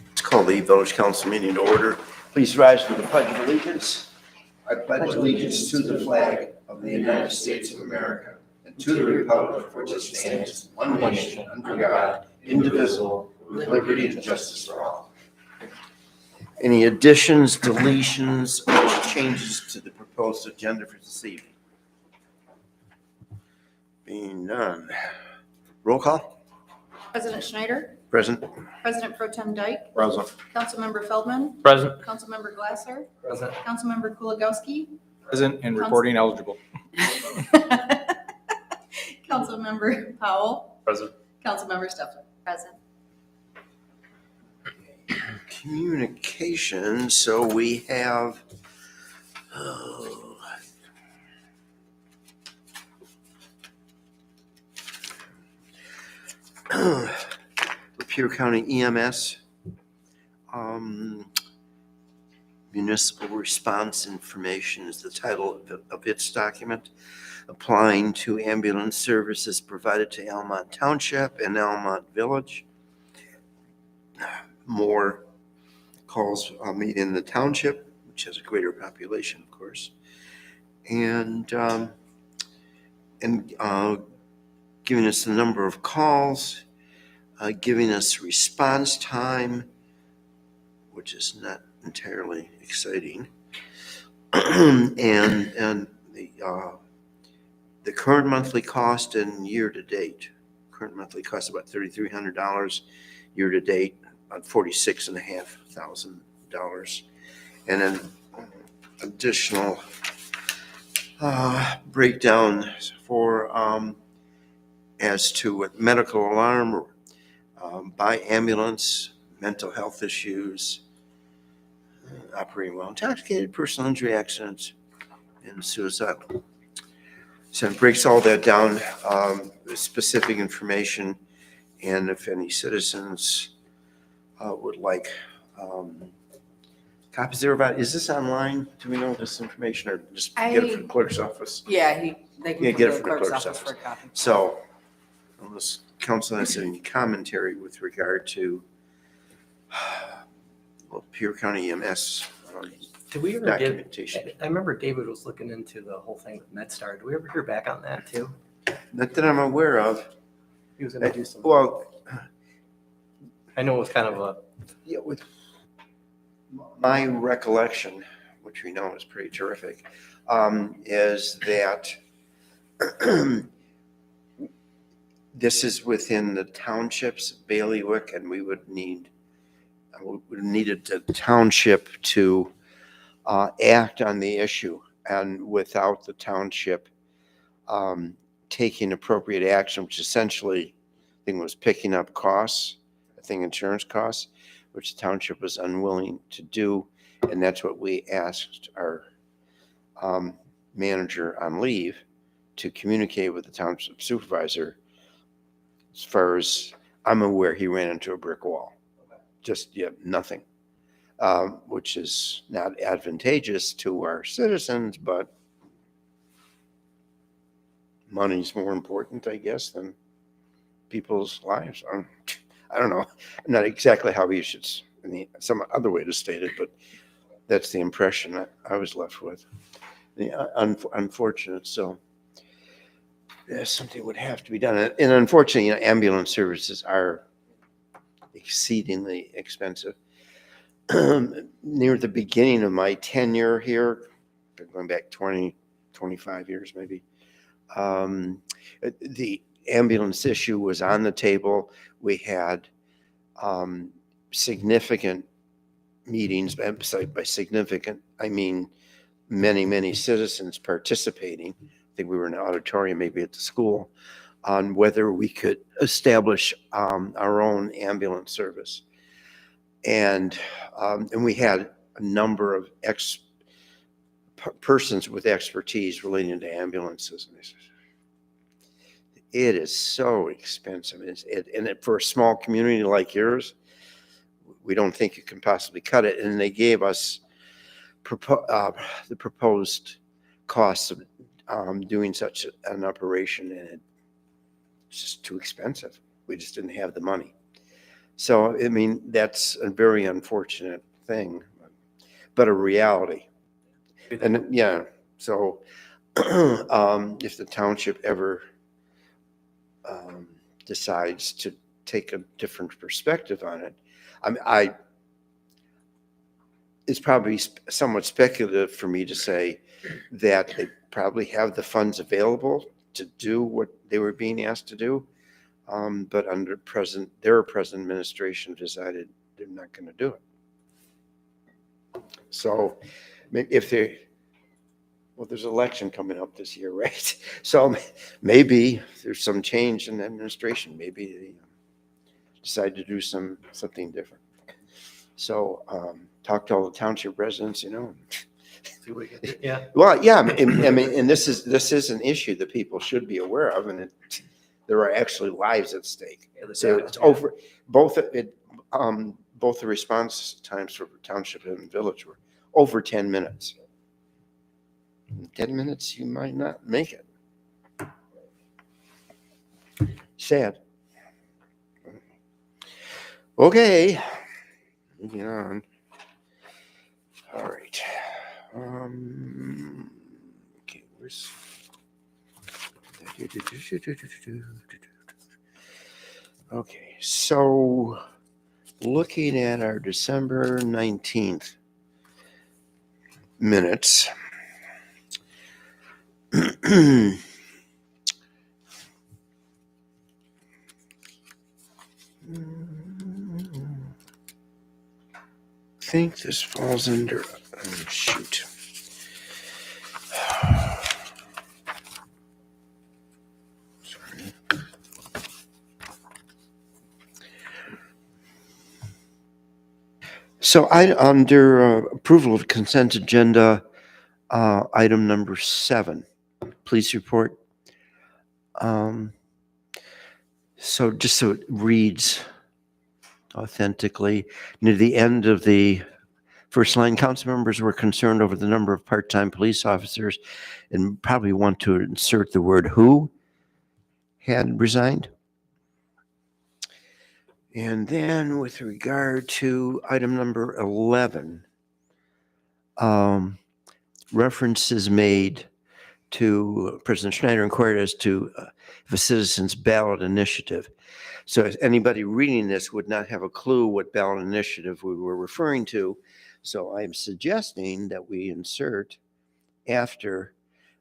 Let's call the Village Council meeting to order. Please rise for the Pledge of Allegiance. I pledge allegiance to the flag of the United States of America and to the republic for which it stands, one nation, under God, indivisible, with liberty and justice for all. Any additions, deletions, or changes to the proposed agenda for this evening? Being none. Roll call. President Schneider, Present. President Pro Tem Dyke, Present. Councilmember Feldman, Present. Councilmember Glasser, Present. Councilmember Kuligowski, Present and recording eligible. Councilmember Powell, Present. Councilmember Stefan. Present. Communication, so we have Lapeer County EMS municipal response information is the title of its document, applying to ambulance services provided to Almont Township and Almont Village. More calls meet in the township, which has a greater population, of course, and giving us the number of calls, giving us response time, which is not entirely exciting, and the current monthly cost and year to date. Current monthly cost about $3,300. Year to date, about $46,500, and then additional breakdown for as to medical alarm, by ambulance, mental health issues, operating while intoxicated, personal injury accidents, and suicide. So it breaks all that down, specific information. And if any citizens would like copies thereof, is this online? Do we know this information, or just get it from the clerk's office? Yeah, they can Yeah, come get to it the from the clerk's clerk's office for a office. copy. So, unless council has any commentary with regard to Lapeer County EMS Did we ever get, documentation. I remember David was looking into the whole thing with MedStar. Did we ever hear back on that too? Not that I'm aware of. He was gonna do some, Well, I know it was kind of a, yeah, with my recollection, which we know is pretty terrific, is that this is within the township's bailiwick, and we would needed the township to act on the issue, and without the township taking appropriate action, which essentially I think was picking up costs, insurance costs, which the township was unwilling to do. And that's what we asked our manager on leave to communicate with the township supervisor. As far as I'm aware, he ran into a brick wall. Just nothing, which is not advantageous to our citizens, but money's more important, I guess, than people's lives. I don't know, not exactly how you should, some other way to state it, but that's the impression that I was left with. Unfortunate. So something would have to be done. And unfortunately, ambulance services are exceedingly expensive. Near the beginning of my tenure here, going back 20, 25 years maybe, the ambulance issue was on the table. We had significant meetings, by significant, I mean many citizens participating. I think we were in an auditorium maybe at the school, on whether we could establish our own ambulance service. And we had a number of persons with expertise relating to ambulances. And it is so expensive. And for a small community like yours, we don't think you can possibly cut it. And they gave us the proposed costs doing such an operation, and it's just too expensive. We just didn't have the money. So, I mean, that's a very unfortunate thing, but a reality. And yeah, so if the township ever decides to take a different perspective on it, it's probably somewhat speculative for me to say that they probably have the funds available to do what they were being asked to do. But under their present administration decided they're not going to do it. So if there's an election coming up this year, right? So maybe there's some change in the administration. Maybe they decide to do something different. So talk to all the township residents, See what we can do. Yeah. Well, yeah, I mean, and this is an issue that people should be aware of, and there are actually lives at stake. So it's over. Both the response times for township and village were over 10 minutes. In 10 minutes, you might not make it. Sad. Okay, moving on. All right. Okay, where's okay, so looking at our December 19th minutes. I think this falls under, shoot. Sorry. So under approval of consent agenda, item number 7, police report. So just so it reads authentically, near the end of the first line, council members were concerned over the number of part-time police officers and probably want to insert the word who had resigned. And then with regard to item number 11, reference is made to President Schneider inquired as to if a citizen's ballot initiative. So if anybody reading this would not have a clue what ballot initiative we were referring to. So I'm suggesting that we insert after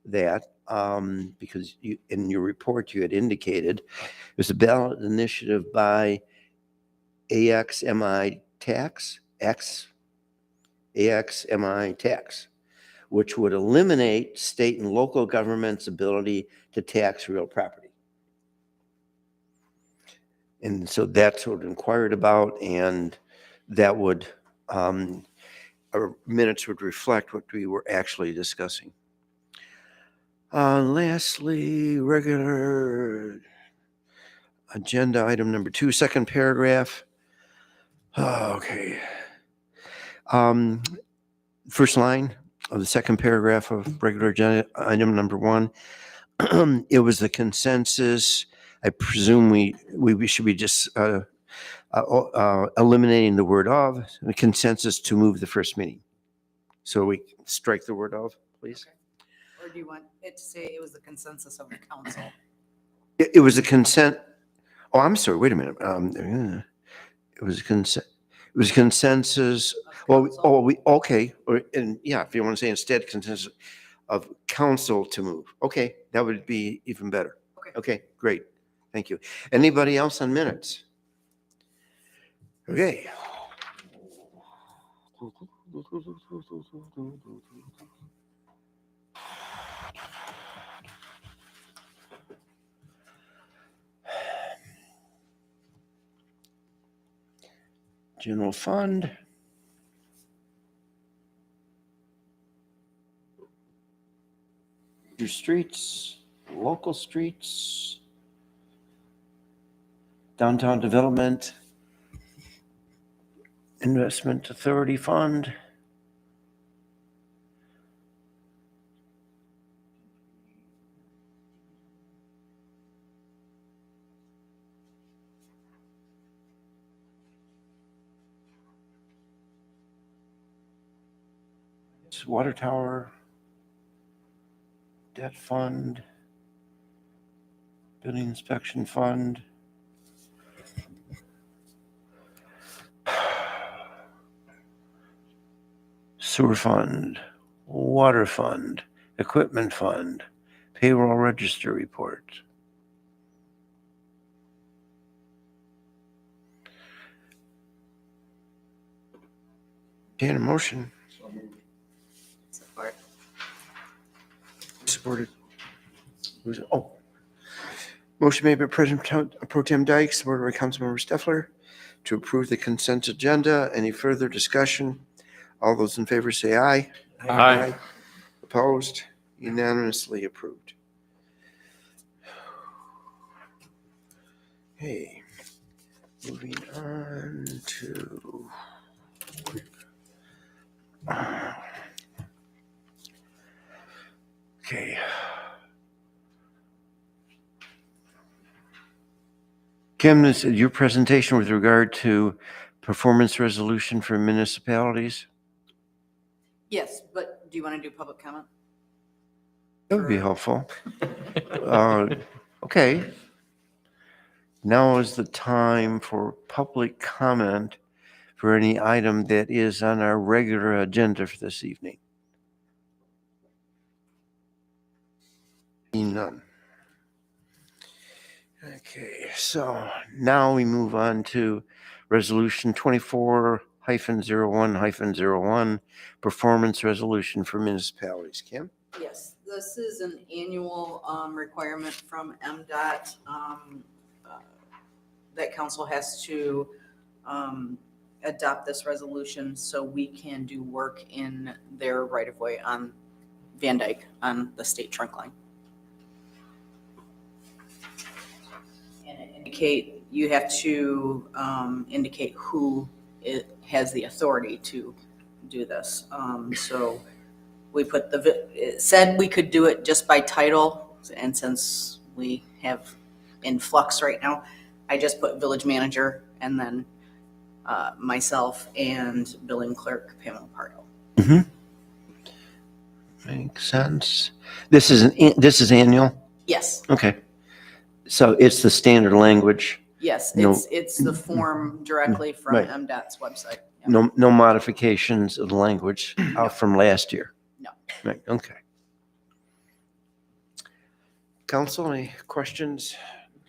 that, because in your report you had indicated there's a ballot initiative by AXMI Tax, AXMI Tax, which would eliminate state and local government's ability to tax real property. And so that's what inquired about, and that would, our minutes would reflect what we were actually discussing. Lastly, regular agenda item number 2, second paragraph. Okay. First line of the second paragraph of regular agenda item number 1. It was the consensus. I presume we should be just eliminating the word of, the consensus to move the first meeting. So we strike the word of, please. Or do you want it to say it was the consensus of the council? It was a consent. Oh, I'm sorry. Wait a minute. It was consent. It was consensus. Well, okay. And yeah, if you want to say instead consensus of council to move. Okay, that would be even better. Okay, great. Thank you. Anybody else on minutes? Okay. General fund. Your streets, local streets, downtown development, investment authority fund. water tower, debt fund, building inspection fund. Sewer fund, water fund, equipment fund, payroll register report. Entertain a motion. Support. Supported. Motion made by President Pro Tem Dykes, supported by Councilmember Steffler, to approve the consent agenda. Any further discussion? All those in favor say aye. Aye. Opposed? Unanimously approved. Okay, moving on to okay. Kim, this is your presentation with regard to performance resolution for municipalities. Yes, but do you want to do public comment? That would be helpful. Okay. Now is the time for public comment for any item that is on our regular agenda for this evening. Seeing none. Okay, so now we move on to Resolution 24-01-01, Performance Resolution for Municipalities. Kim? Yes, this is an annual requirement from MDOT that council has to adopt this resolution so we can do work in their right-of-way on Van Dyke on the state trunk line. And it you have to indicate who has the authority to do this. So we put it said we could do it just by title, and since we have in flux right now, I just put village manager and then myself and billing clerk Pamela Pardo. Makes sense. This is annual? Yes, Okay. So it's the standard language, yes, No. it's the form directly from Right. MDOT's website. Yeah. no modifications of the language from last year? No. Right, okay. Council, any questions,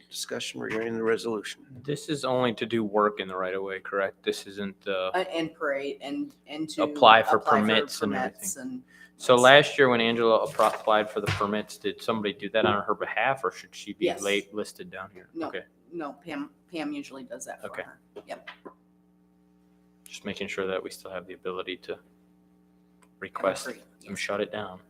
discussion regarding the resolution? This is only to do work in the right of way, correct? This isn't, And parade and to Apply for permits and and so last year when Angela applied for the permits, did somebody do that on her behalf or should she be Yes. listed down here? No. Okay, No, Pam usually does that for Okay. her. Yep. just making sure that we still have the ability to request Agree. them shut it down.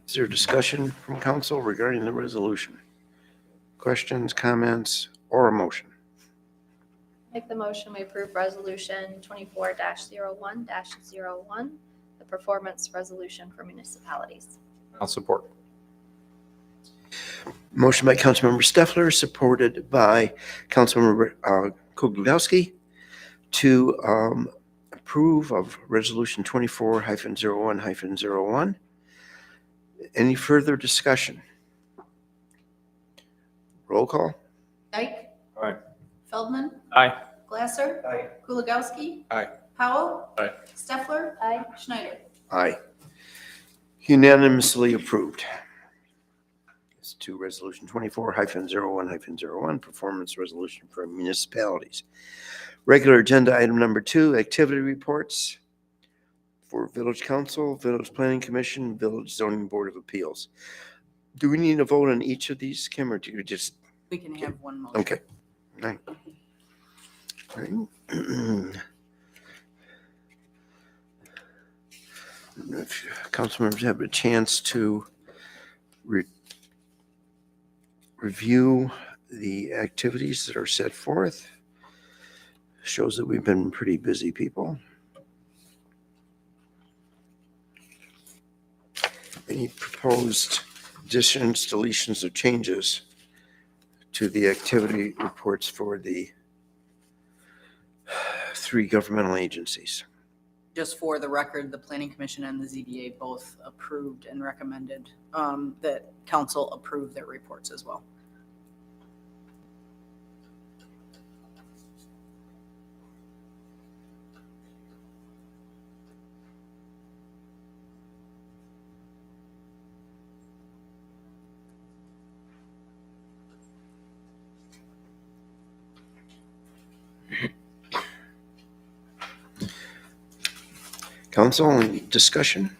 Is there discussion from council regarding the resolution? Questions, comments, or a motion? Make the motion, we approve resolution 24-01-01, the performance resolution for municipalities. I'll support. Motion by Councilmember Steffler, supported by Councilmember Kuglowski, to approve of Resolution 24-01-01. Any further discussion? Roll call? Dyke. Aye. Feldman. Aye. Glasser. Aye. Kuligowski. Aye. Powell. Aye. Steffler. Aye. Schneider. Aye. Unanimously approved. It's to Resolution 24-01-01, Performance Resolution for Municipalities. Regular agenda item number 2, activity reports for Village Council, Village Planning Commission, Village Zoning Board of Appeals. Do we need to vote on each of these, Kim, or do you just, We can have one motion. okay. All right. All right. If council members have a chance to review the activities that are set forth, shows that we've been pretty busy people. Any proposed additions, deletions, or changes to the activity reports for the three governmental agencies. Just for the record, the Planning Commission and the ZBA both approved and recommended that council approve their reports as well. Council, any discussion?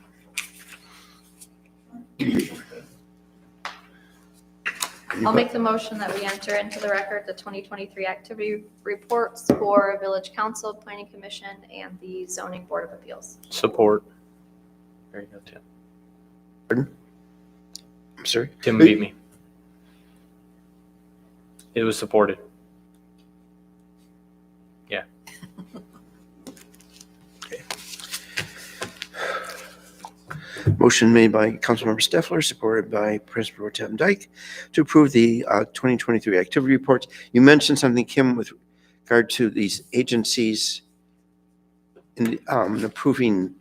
I'll make the motion that we enter into the record the 2023 activity reports for Village Council, Planning Commission, and the Zoning Board of Appeals. Support. There you go, Tim. Pardon? I'm sorry? Tim beat me. It was supported. Yeah. Motion made by Councilmember Steffler, supported by President Pro Tem Dyke, to approve the 2023 activity reports. You mentioned something, Kim, with regard to these agencies in approving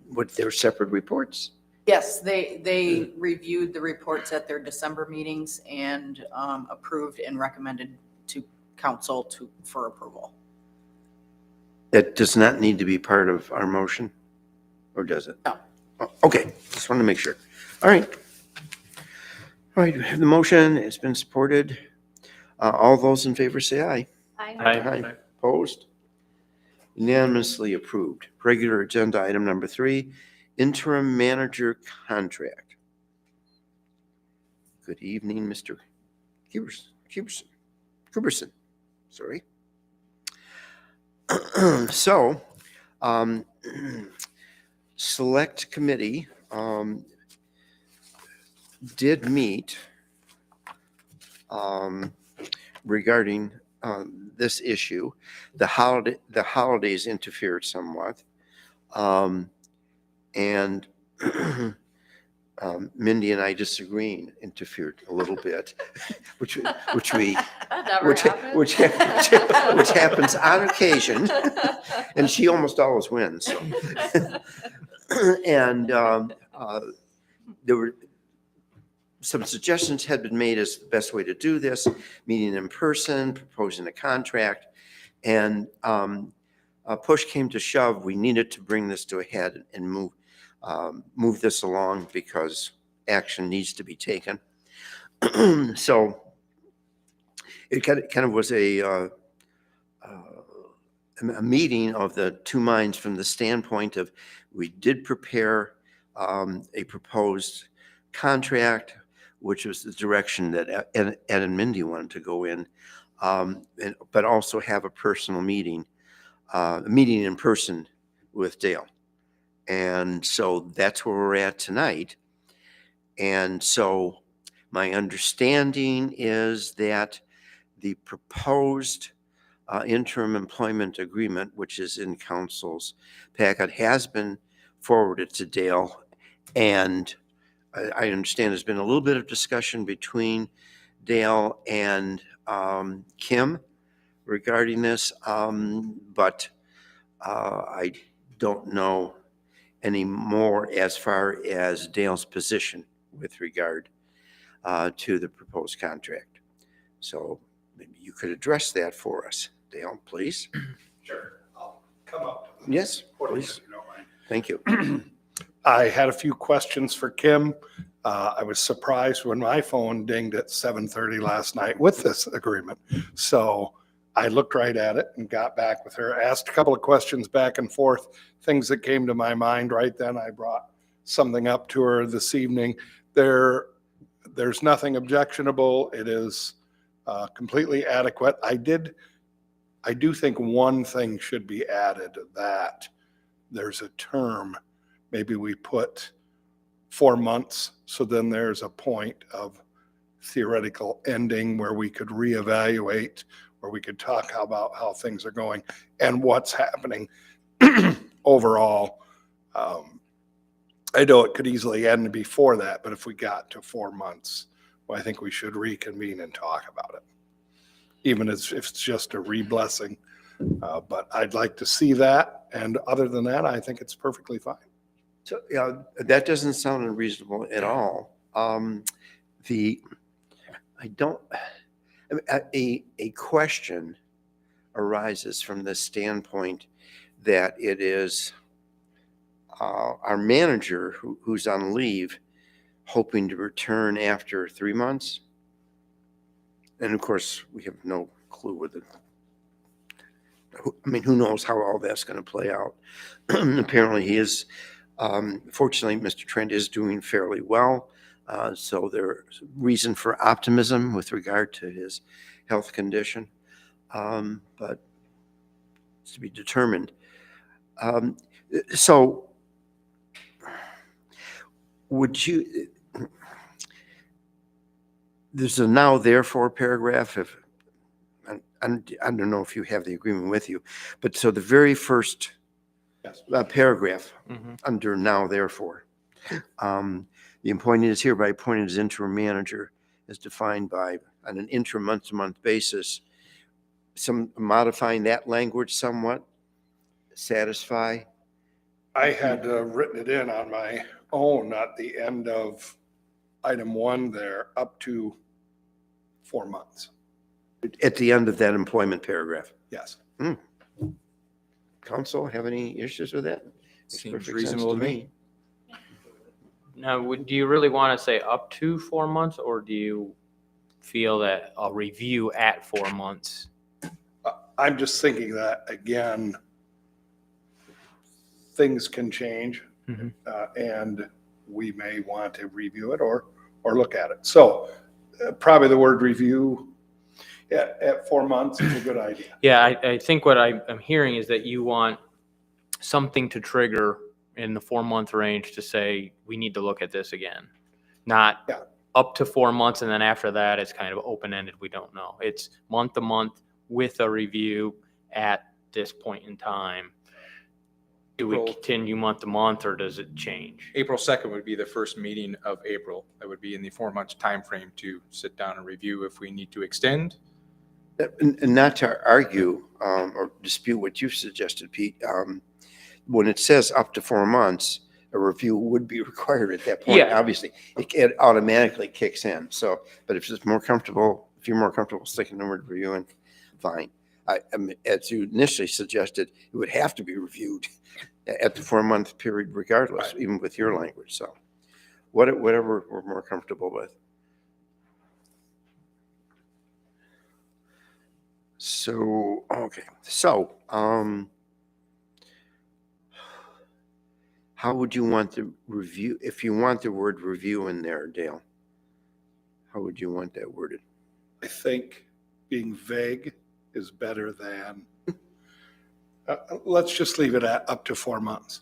what their separate reports. Yes, they reviewed the reports at their December meetings and approved and recommended to council for approval. That does not need to be part of our motion, or does it? No. Oh, okay, just wanted to make sure. All right. All right, we have the motion, it's been supported. All those in favor say aye. Aye. Opposed? Unanimously approved. Regular agenda item number 3, interim manager contract. Good evening, Mr. Kuberson. Sorry. So, select committee did meet regarding this issue. The holidays interfered somewhat, and Mindy and I disagreeing interfered a little bit, which happens on occasion, and she almost always wins. So. And there were some suggestions had been made as the best way to do this, meeting in person, proposing a contract, and push came to shove. We needed to bring this to a head and move this along because action needs to be taken. So it kind of was a meeting of the two minds from the standpoint of we did prepare a proposed contract, which was the direction that Ed and Mindy wanted to go in, but also have a personal meeting in person with Dale. And so that's where we're at tonight. And so my understanding is that the proposed interim employment agreement, which is in council's packet, has been forwarded to Dale. And I understand there's been a little bit of discussion between Dale and Kim regarding this, but I don't know any more as far as Dale's position with regard to the proposed contract. So maybe you could address that for us, Dale, please. Sure, I'll come up. Yes, Podium, please. if you don't mind. Thank you. I had a few questions for Kim. I was surprised when my phone dinged at 7:30 last night with this agreement. So I looked right at it and got back with her, asked a couple of questions back and forth, things that came to my mind right then. I brought something up to her this evening. There's nothing objectionable. It is completely adequate. I do think one thing should be added, that there's a term. Maybe we put 4 months, so then there's a point of theoretical ending where we could reevaluate, where we could talk about how things are going and what's happening overall. I know it could easily end before that, but if we got to 4 months, well, I think we should reconvene and talk about it. Even if it's just a re-blessing But I'd like to see that. And other than that, I think it's perfectly fine. So, yeah, that doesn't sound unreasonable at all. I don't, a question arises from the standpoint that it is our manager who's on leave, hoping to return after 3 months. And of course, we have no clue whether, I mean, who knows how all that's going to play out. Apparently he is, fortunately, Mr. Trent is doing fairly well. So there's reason for optimism with regard to his health condition. But it's to be determined. So would you, there's a now therefore paragraph, if I don't know if you have the agreement with you, but so the very first Yes. Paragraph Mhm. under now therefore, the appointee is hereby appointed as interim manager as defined by on an interim month-to-month basis. Some modifying that language somewhat, satisfy. I had written it in on my own at the end of item 1 there, up to 4 months. At the end of that employment paragraph. Yes. Council, have any issues with that? Makes Seems perfect sense reasonable to me. Now, do you really want to say up to 4 months, or do you feel that a review at 4 months? I'm just thinking that, again, things can change, Mhm. and we may want to review it or look at it. So probably the word review at 4 months is a good idea. Yeah, I think what I'm hearing is that you want something to trigger in the 4 month range to say, we need to look at this again. Not Yeah. up to 4 months, and then after that, it's kind of open-ended, we don't know. It's month to month with a review at this point in time. Do we April- continue month to month, or does it change? April 2nd would be the first meeting of April. That would be in the 4 month timeframe to sit down and review if we need to extend. And not to argue or dispute what you've suggested, Pete, when it says up to 4 months, a review would be required at that point. Yeah. Obviously, it automatically kicks in. So, but if it's more comfortable, if you're more comfortable sticking the word reviewing, fine. I as you initially suggested, it would have to be reviewed at the 4 month period regardless, even with your language. So whatever we're more comfortable with. So, okay, so, how would you want the review, if you want the word review in there, Dale? How would you want that worded? I think being vague is better than, let's just leave it at up to 4 months.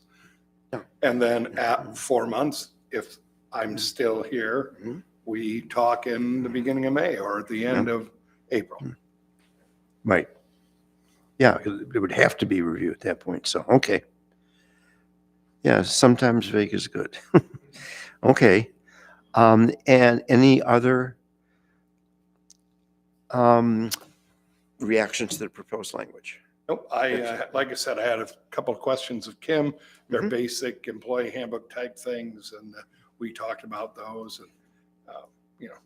Yeah. And then at 4 months, if I'm still here, Mhm. we talk in the beginning of May or at the end of April. Right. Yeah, it would have to be reviewed at that point, so, okay. Yeah, sometimes vague is good. Okay. And any other reactions to the proposed language? Nope, like I said, I had a couple of questions of Kim. They're Mhm. basic employee handbook type things, and we talked about those, and,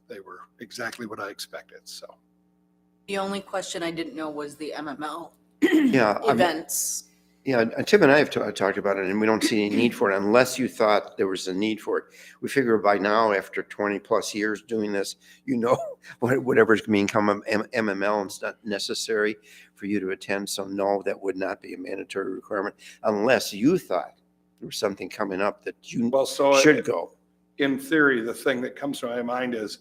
they were exactly what I expected, so. The only question I didn't know was the MML Yeah, events. Yeah, and Tim and I have talked about it, and we don't see any need for it unless you thought there was a need for it. We figure by now, after 20 plus years doing this, whatever's going to become MML, it's not necessary for you to attend. So no, that would not be a mandatory requirement unless you thought there was something coming up that you Well, so should go. in theory, the thing that comes to my mind is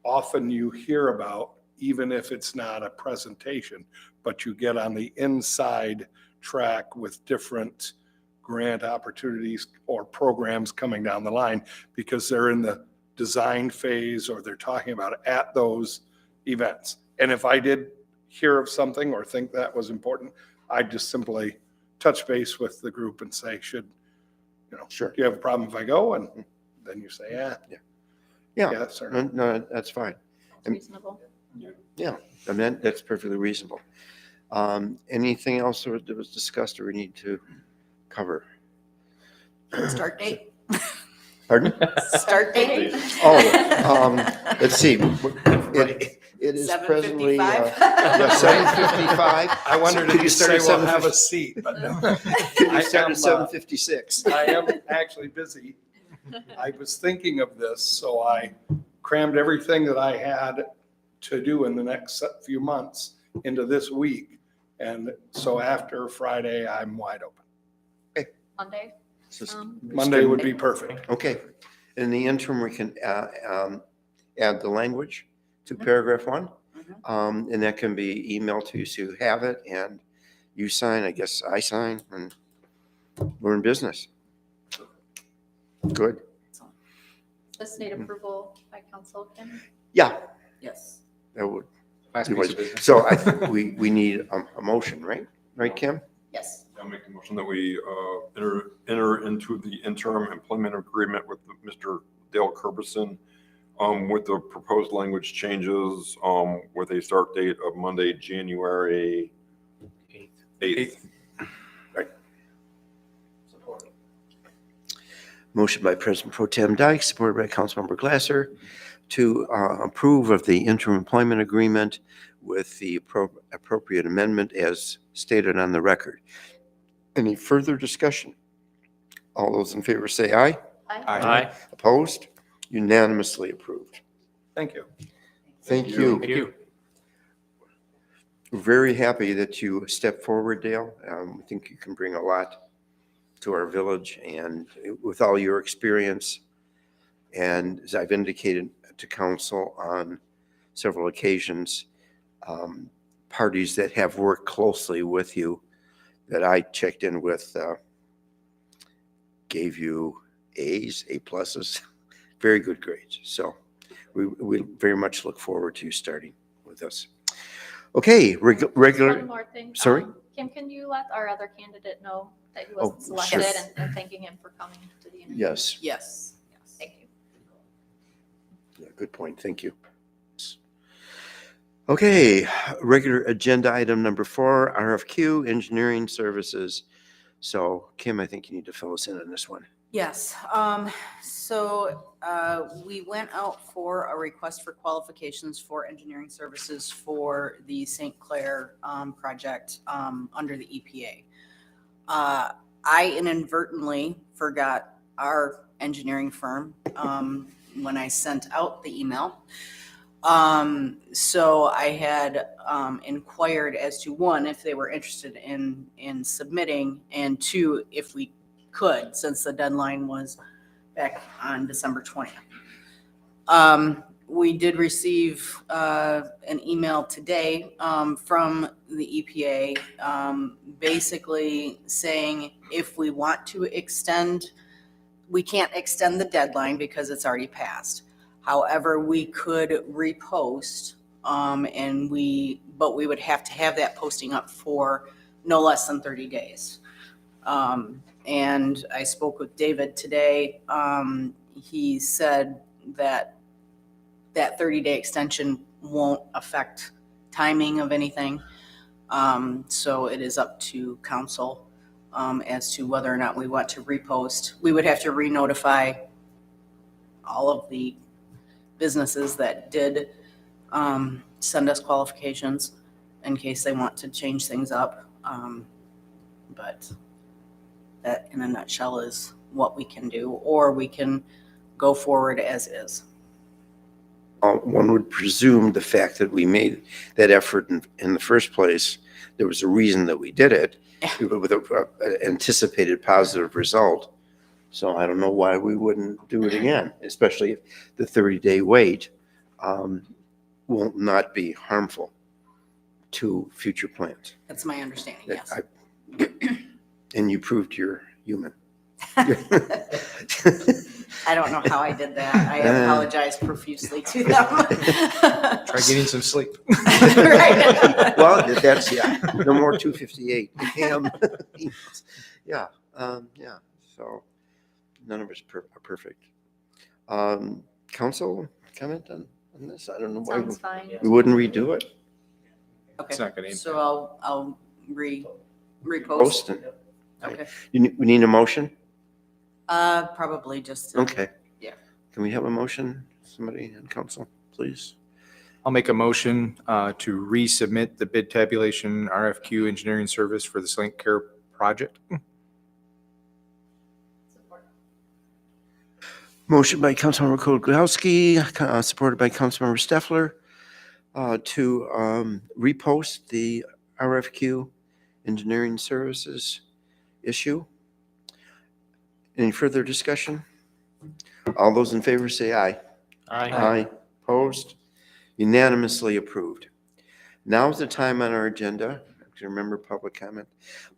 often you hear about, even if it's not a presentation, but you get on the inside track with different grant opportunities or programs coming down the line because they're in the design phase or they're talking about it at those events. And if I did hear of something or think that was important, I'd just simply touch base with the group and say, Sure. do you have a problem if I go? And then you say, Yeah. yeah, sir. No, that's fine. That's reasonable. Yeah, I mean, that's perfectly reasonable. Anything else that was discussed or we need to cover? Start date? Pardon? Start date? Let's see. It is presently 7:55. I wondered Could if you you start say at we'll have 7:50? a seat, but no. Can I you start am, at 7:56? I am actually busy. I was thinking of this, so I crammed everything that I had to do in the next few months into this week. And so after Friday, I'm wide open. Monday. Monday would be perfect. Okay. In the interim, we can add the language to paragraph 1. And that can be emailed to you, so you have it, and you sign, I guess I sign, and we're in business. Good. This need approval by council, Kim? Yeah, Yes. that would. Last piece of business. So I think we need a motion, right? Right, Kim? Yes. I'll make the motion that we enter into the interim employment agreement with Mr. Dale Curbison with the proposed language changes with a start date of Monday, January 8th. Motion by President Pro Tem Dyke, supported by Councilmember Glasser, to approve of the interim employment agreement with the appropriate amendment as stated on the record. Any further discussion? All those in favor say aye. Aye. Opposed? Unanimously approved. Thank you. Thank you. Thank you. We're very happy that you stepped forward, Dale. I think you can bring a lot to our village, and with all your experience, and as I've indicated to council on several occasions, parties that have worked closely with you that I checked in with gave you A's, A pluses, very good grades. So we very much look forward to you starting with us. Okay, regular. One more thing. Sorry? Kim, can you let our other candidate know that he Oh, wasn't sure. selected and thanking him for coming to the interview? Yes, Yes. Thank you. yeah, good point. Thank you. Okay, regular agenda item number 4, RFQ, engineering services. So Kim, I think you need to fill us in on this one. Yes, so we went out for a request for qualifications for engineering services for the St. Clair project under the EPA. I inadvertently forgot our engineering firm when I sent out the email. So I had inquired as to, 1, if they were interested in submitting, and 2, if we could, since the deadline was back on December 20th. We did receive an email today from the EPA basically saying if we want to extend, we can't extend the deadline because it's already passed. However, we could repost but we would have to have that posting up for no less than 30 days. And I spoke with David today. He said that 30-day extension won't affect timing of anything. So it is up to council as to whether or not we want to repost. We would have to re-notify all of the businesses that did send us qualifications in case they want to change things up. But that in a nutshell is what we can do, or we can go forward as is. One would presume the fact that we made that effort in the first place, there was a reason that we did it with an anticipated positive result. So I don't know why we wouldn't do it again, especially if the 30-day wait will not be harmful to future plans. That's my understanding, yes. And you proved you're human. I don't know how I did that. I apologize profusely to them. Try getting some sleep. Right. Well, that's, yeah, no more 258 AM emails. Yeah, yeah, so none of us are perfect. Council comment on this? I don't know why Sounds fine. we wouldn't redo it. It's not gonna So I'll repost. Post it. Okay. We need a motion? Probably just. to- Okay. Yeah. Can we have a motion? Somebody in council, please? I'll make a motion to resubmit the bid tabulation RFQ engineering service for the Slink Care project. Motion by Councilmember Kudlowski, supported by Councilmember Steffler, to repost the RFQ engineering services issue. Any further discussion? All those in favor say aye. Aye. Opposed? Unanimously approved. Now's the time on our agenda, to remember public comment,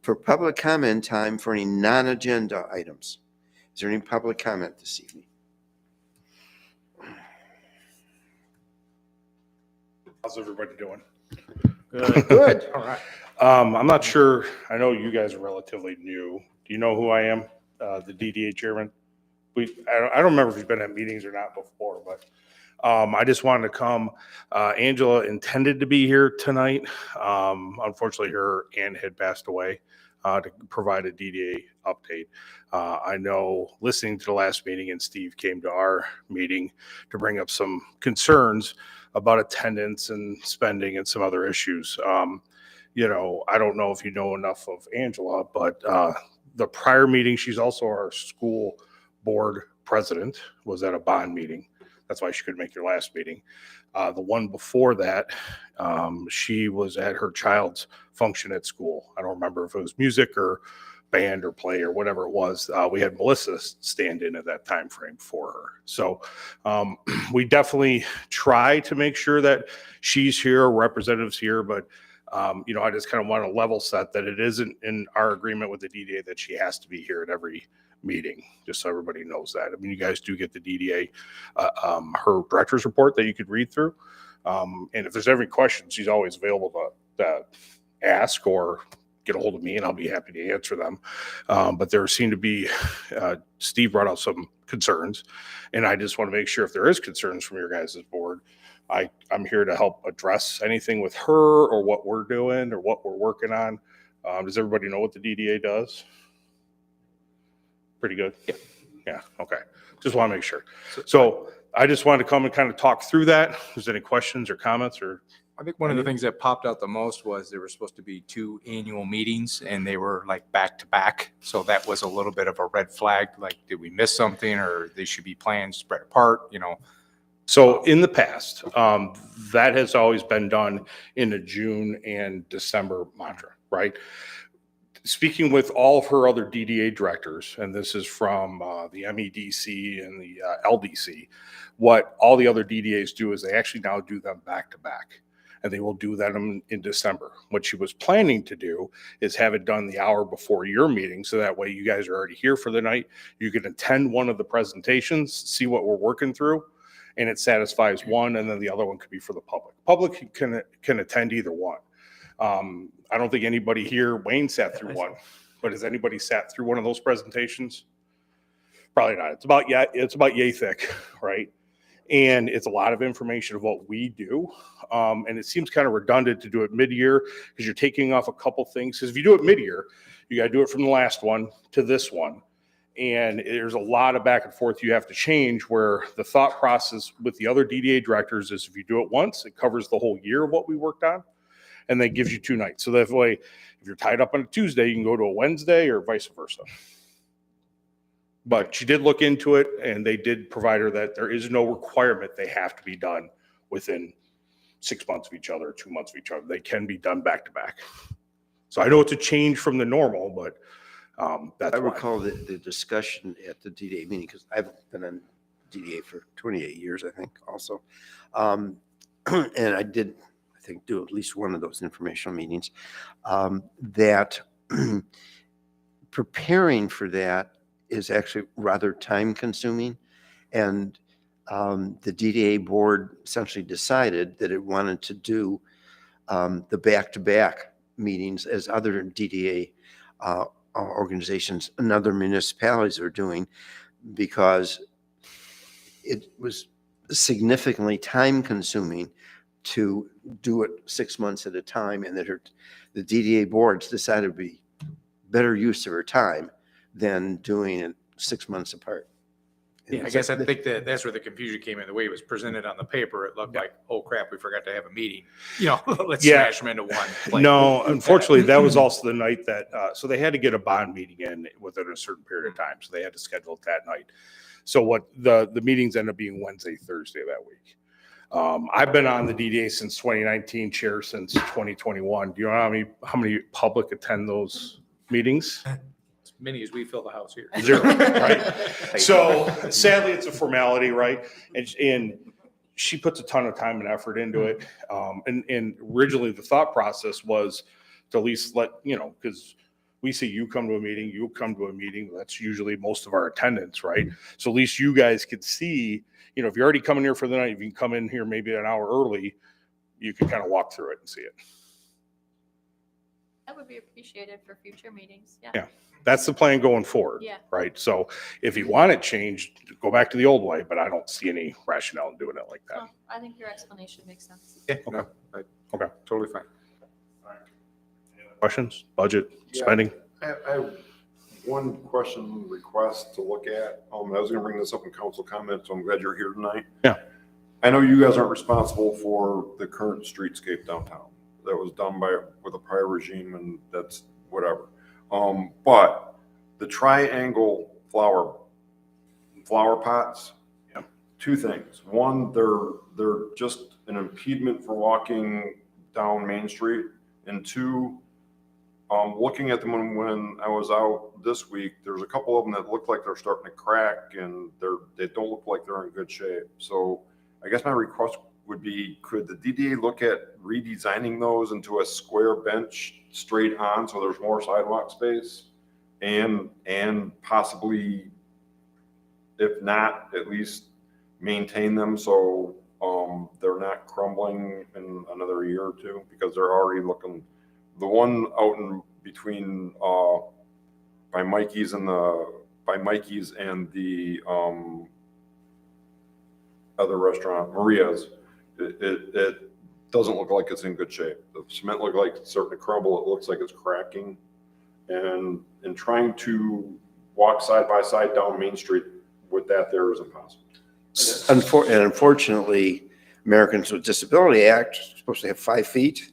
for public comment time for any non-agenda items. Is there any public comment this evening? How's everybody doing? Good. All right. I'm not sure, I know you guys are relatively new. Do you know who I am? The DDA chairman? I don't remember if you've been at meetings or not before, but I just wanted to come. Angela intended to be here tonight. Unfortunately, her aunt had passed away to provide a DDA update. I know listening to the last meeting, and Steve came to our meeting to bring up some concerns about attendance and spending and some other issues. You know, I don't know if you know enough of Angela, but the prior meeting, she's also our school board president, was at a bond meeting. That's why she couldn't make your last meeting. The one before that, she was at her child's function at school. I don't remember if it was music or band or play or whatever it was. We had Melissa stand in at that time frame for her. So we definitely try to make sure that she's here, representatives here, but you know, I just kind of want to level set that it isn't in our agreement with the DDA that she has to be here at every meeting, just so everybody knows that. I mean, you guys do get the DDA, her director's report that you could read through. And if there's any questions, she's always available to ask or get a hold of me, and I'll be happy to answer them. But there seem to be, Steve brought out some concerns, and I just want to make sure if there is concerns from your guys' board, I'm here to help address anything with her or what we're doing or what we're working on. Does everybody know what the DDA does? Pretty good? Yeah, okay. Just want to make sure. So I just wanted to come and kind of talk through that. If there's any questions or comments or? I think one of the things that popped out the most was there were supposed to be 2 annual meetings and they were like back to back. So that was a little bit of a red flag. Like, did we miss something, or they should be planned spread apart, you know? So in the past, that has always been done in the June and December mantra, right? Speaking with all of her other DDA directors, and this is from the MEDC and the LDC, what all the other DDAs do is they actually now do them back to back. And they will do that in December. What she was planning to do is have it done the hour before your meeting, so that way you guys are already here for the night. You can attend one of the presentations, see what we're working through, and it satisfies one, and then the other one could be for the public. Public can attend either one. I don't think anybody here, Wayne sat through one, but has anybody sat through one of those presentations? Probably not. It's about yay thick, right? And it's a lot of information of what we do. And it seems kind of redundant to do it mid-year because you're taking off a couple things. Because if you do it mid-year, you got to do it from the last one to this one. And there's a lot of back and forth you have to change, where the thought process with the other DDA directors is if you do it once, it covers the whole year of what we worked on, and then gives you 2 nights. So that way, if you're tied up on a Tuesday, you can go to a Wednesday or vice versa. But she did look into it, and they did provide her that there is no requirement they have to be done within 6 months of each other, 2 months of each other. They can be done back to back. So I know it's a change from the normal, but that's I why. recall the discussion at the DDA meeting, because I've been on DDA for 28 years, I think, also. And I did, I think, do at least one of those informational meetings, that preparing for that is actually rather time consuming. And the DDA board essentially decided that it wanted to do the back-to-back meetings as other DDA organizations and other municipalities are doing, because it was significantly time consuming to do it 6 months at a time, and that the DDA boards decided it would be better use of her time than doing it 6 months apart. Yeah, I guess I think that's where the confusion came in. The way it was presented on the paper, it looked like, oh crap, we forgot to have a meeting. You know, let's Yeah. smash them into one. plate. No, unfortunately, that was also the night that, so they had to get a bond meeting in within a certain period of time. So they had to schedule it that night. So what the meetings ended up being Wednesday, Thursday of that week. I've been on the DDA since 2019, chair since 2021. Do you know how many public attend those meetings? As many as we fill the house here. Zero, right? So sadly, it's a formality, right? And she puts a ton of time and effort into it. And originally the thought process was to at least let, because we see you come to a meeting, you come to a meeting, that's usually most of our attendance, right? So at least you guys could see, if you're already coming here for the night, if you can come in here maybe an hour early, you can kind of walk through it and see it. That would be appreciated for future meetings. Yeah. That's the plan going forward. Yeah. Right. So if you want it changed, go back to the old way, but I don't see any rationale in doing it like that. Well, I think your explanation makes sense. Yeah, no, Okay. totally fine. Questions, budget, Yeah. spending? I have one question request to look at. I was gonna bring this up in council comments, so I'm glad you're here tonight. Yeah. I know you guys aren't responsible for the current streetscape downtown. That was done with a prior regime, and that's whatever. But the triangle flower pots, Yeah. two things. One, they're just an impediment for walking down Main Street. And two, looking at them when I was out this week, there's a couple of them that look like they're starting to crack, and they don't look like they're in good shape. So I guess my request would be, could the DDA look at redesigning those into a square bench straight on so there's more sidewalk space? And possibly, if not, at least maintain them so they're not crumbling in another year or two, because they're already looking. The one out in between by Mikey's and the other restaurant, Maria's, it doesn't look like it's in good shape. The cement looks like it's starting to crumble. It looks like it's cracking. And trying to walk side by side down Main Street with that there is impossible. And unfortunately, Americans with Disability Act are supposed to have 5 feet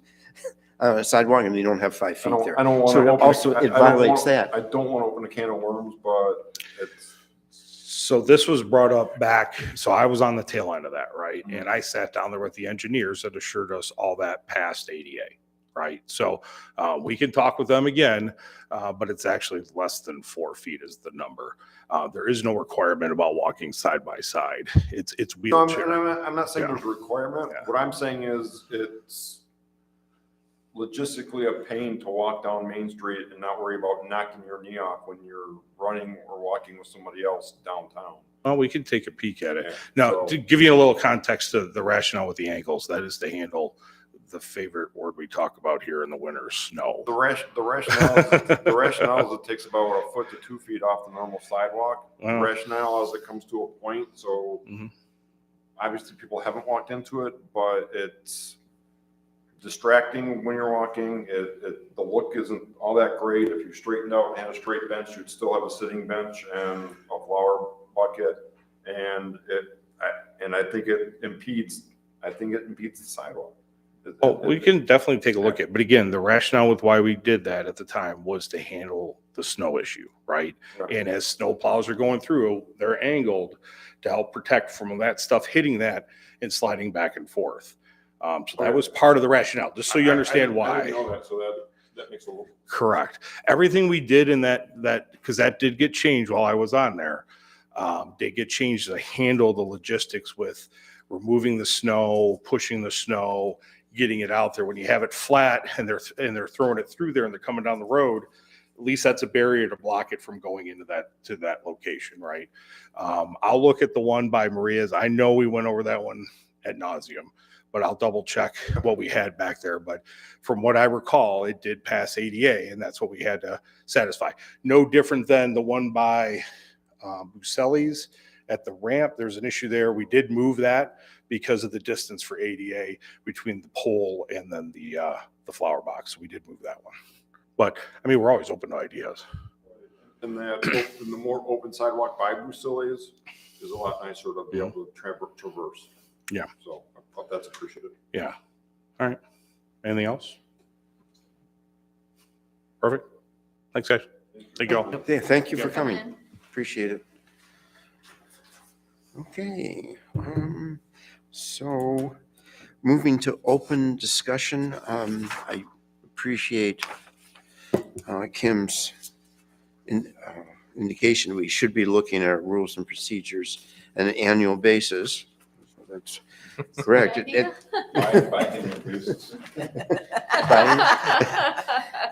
on a sidewalk, and you don't have 5 feet there. I don't want So to. it also, it violates that. I don't want to open a can of worms, but it's. So this was brought up back, so I was on the tail end of that, right? And I sat down there with the engineers that assured us all that passed ADA, right? So we can talk with them again, but it's actually less than 4 feet is the number. There is no requirement about walking side by side. It's No, wheelchair. I'm not saying Yeah. there's a requirement. Yeah. What I'm saying is it's logistically a pain to walk down Main Street and not worry about knocking your knee off when you're running or walking with somebody else downtown. Well, we can take a peek at it. Yeah, Now, so- to give you a little context to the rationale with the ankles, that is to handle the favorite word we talk about here in the winter, snow. The rationale is it takes about a foot to 2 feet off the normal sidewalk. The Wow. rationale is it comes to a point, so Mhm. obviously people haven't walked into it, but it's distracting when you're walking. The look isn't all that great. If you straightened out and had a straight bench, you'd still have a sitting bench and a flower bucket. And I think it impedes the sidewalk. Oh, we can definitely take a look at, but again, the rationale with why we did that at the time was to handle the snow issue, right? And as snow plows are going through, they're angled to help protect from that stuff hitting that and sliding back and forth. So that was part of the rationale, just so you understand I why. didn't know that, so that makes a little. Correct. Everything we did in that, because that did get changed while I was on there, did get changed to handle the logistics with removing the snow, pushing the snow, getting it out there. When you have it flat and they're throwing it through there and they're coming down the road, at least that's a barrier to block it from going into that location, right? I'll look at the one by Maria's. I know we went over that one ad nauseum, but I'll double check what we had back there. But from what I recall, it did pass ADA, and that's what we had to satisfy. No different than the one by Buselli's At the ramp, there's an issue there. We did move that because of the distance for ADA between the pole and then the flower box. We did move that one. But, I mean, we're always open to ideas. And and the more open sidewalk by Bucilles is a lot nicer to be able to traverse. Yeah. So I thought that's appreciated. Yeah. All right. Anything else? Perfect. Thanks, guys. Thank you all. Okay, thank you for Come coming. in. Appreciate it. Okay, so moving to open discussion, I appreciate Kim's indication we should be looking at rules and procedures on an annual basis. That's correct.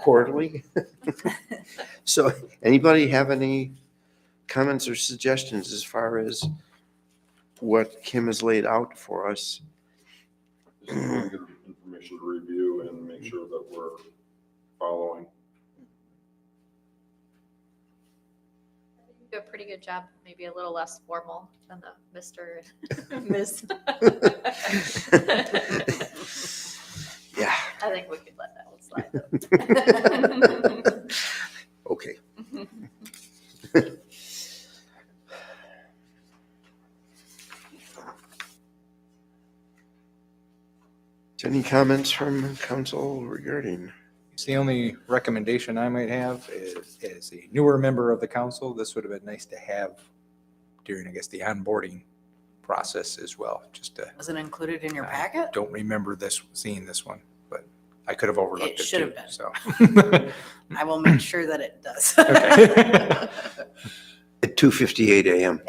Quarterly. So anybody have any comments or suggestions as far as what Kim has laid out for us? Just really good information to review and make sure that we're following. You do a pretty good job, maybe a little less formal than the Mr. Miss. Yeah, I think we could let that one slide. okay. Any comments from council regarding? It's the only recommendation I might have is, as a newer member of the council, this would have been nice to have during, I guess, the onboarding process as well. Just to, Was it included in your I packet? don't remember seeing this one, but I could have overlooked It it should too. have been. So. I will make sure that it does. Okay. At 2:58 a.m.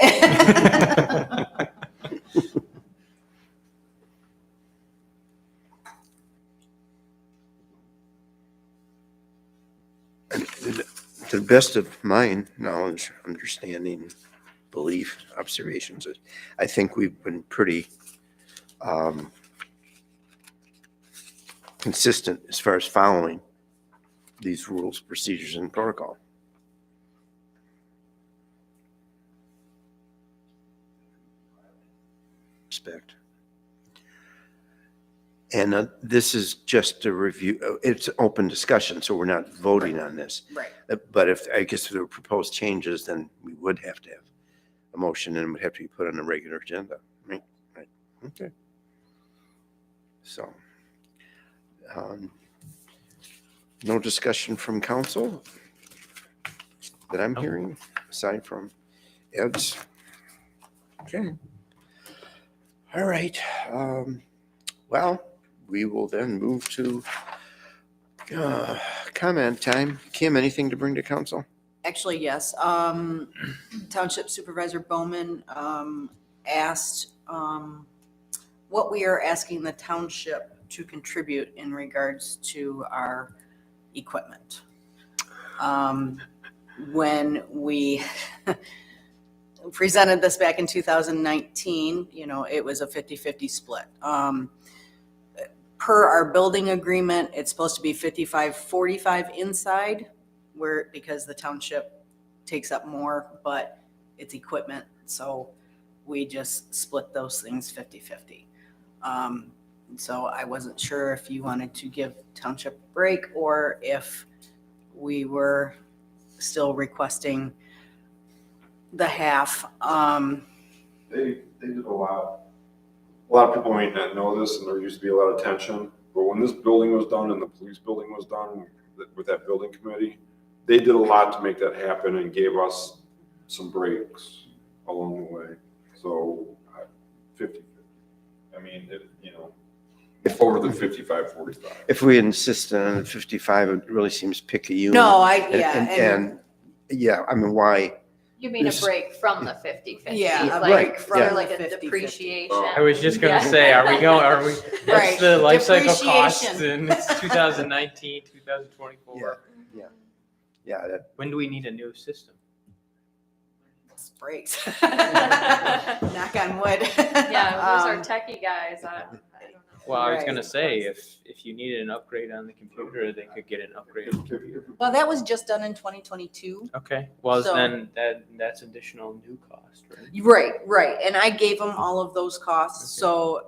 To the best of my knowledge, understanding, belief, observations, I think we've been pretty consistent as far as following these rules, procedures, and protocol. Respect. And this is just a review, it's open discussion, so we're not voting on this. Right. But if, I guess if there were proposed changes, then we would have to have a motion and it would have to be put on a regular agenda, right? Right. Okay. So, no discussion from council that I'm hearing, aside from Ed's. Okay. All right. Well, we will then move to comment time. Kim, anything to bring to council? Actually, yes. Township Supervisor Bowman asked what we are asking the township to contribute in regards to our equipment. When we presented this back in 2019, it was a 50-50 split. Per our building agreement, it's supposed to be 55-45 inside, because the township takes up more, but it's equipment, so we just split those things 50-50. So I wasn't sure if you wanted to give township a break or if we were still requesting the half. They did a lot. A lot of people might not know this, and there used to be a lot of tension, but when this building was done and the police building was done with that building committee, they did a lot to make that happen and gave us some breaks along the way. So 50-50. I mean, over the 55-45. If we insist on 55, it really seems picayune. No, And yeah, I mean, why? You mean a This- break from the 50-50? Yeah, a like, break from from like the a 50-50. depreciation. I was just gonna Yeah. say, are we, Right. what's the life cycle cost Depreciation. in it's 2019, 2024? Yeah, that, When do we need a new system? breaks. Knock on wood. Yeah, who's our Um, techie guys? I don't know. Well, I was gonna Right. say, if you needed an upgrade on the computer, they could get an upgraded computer. Well, that was just done in 2022. Okay, well, So- then that's additional new cost, right? Right. And I gave them all of those costs. So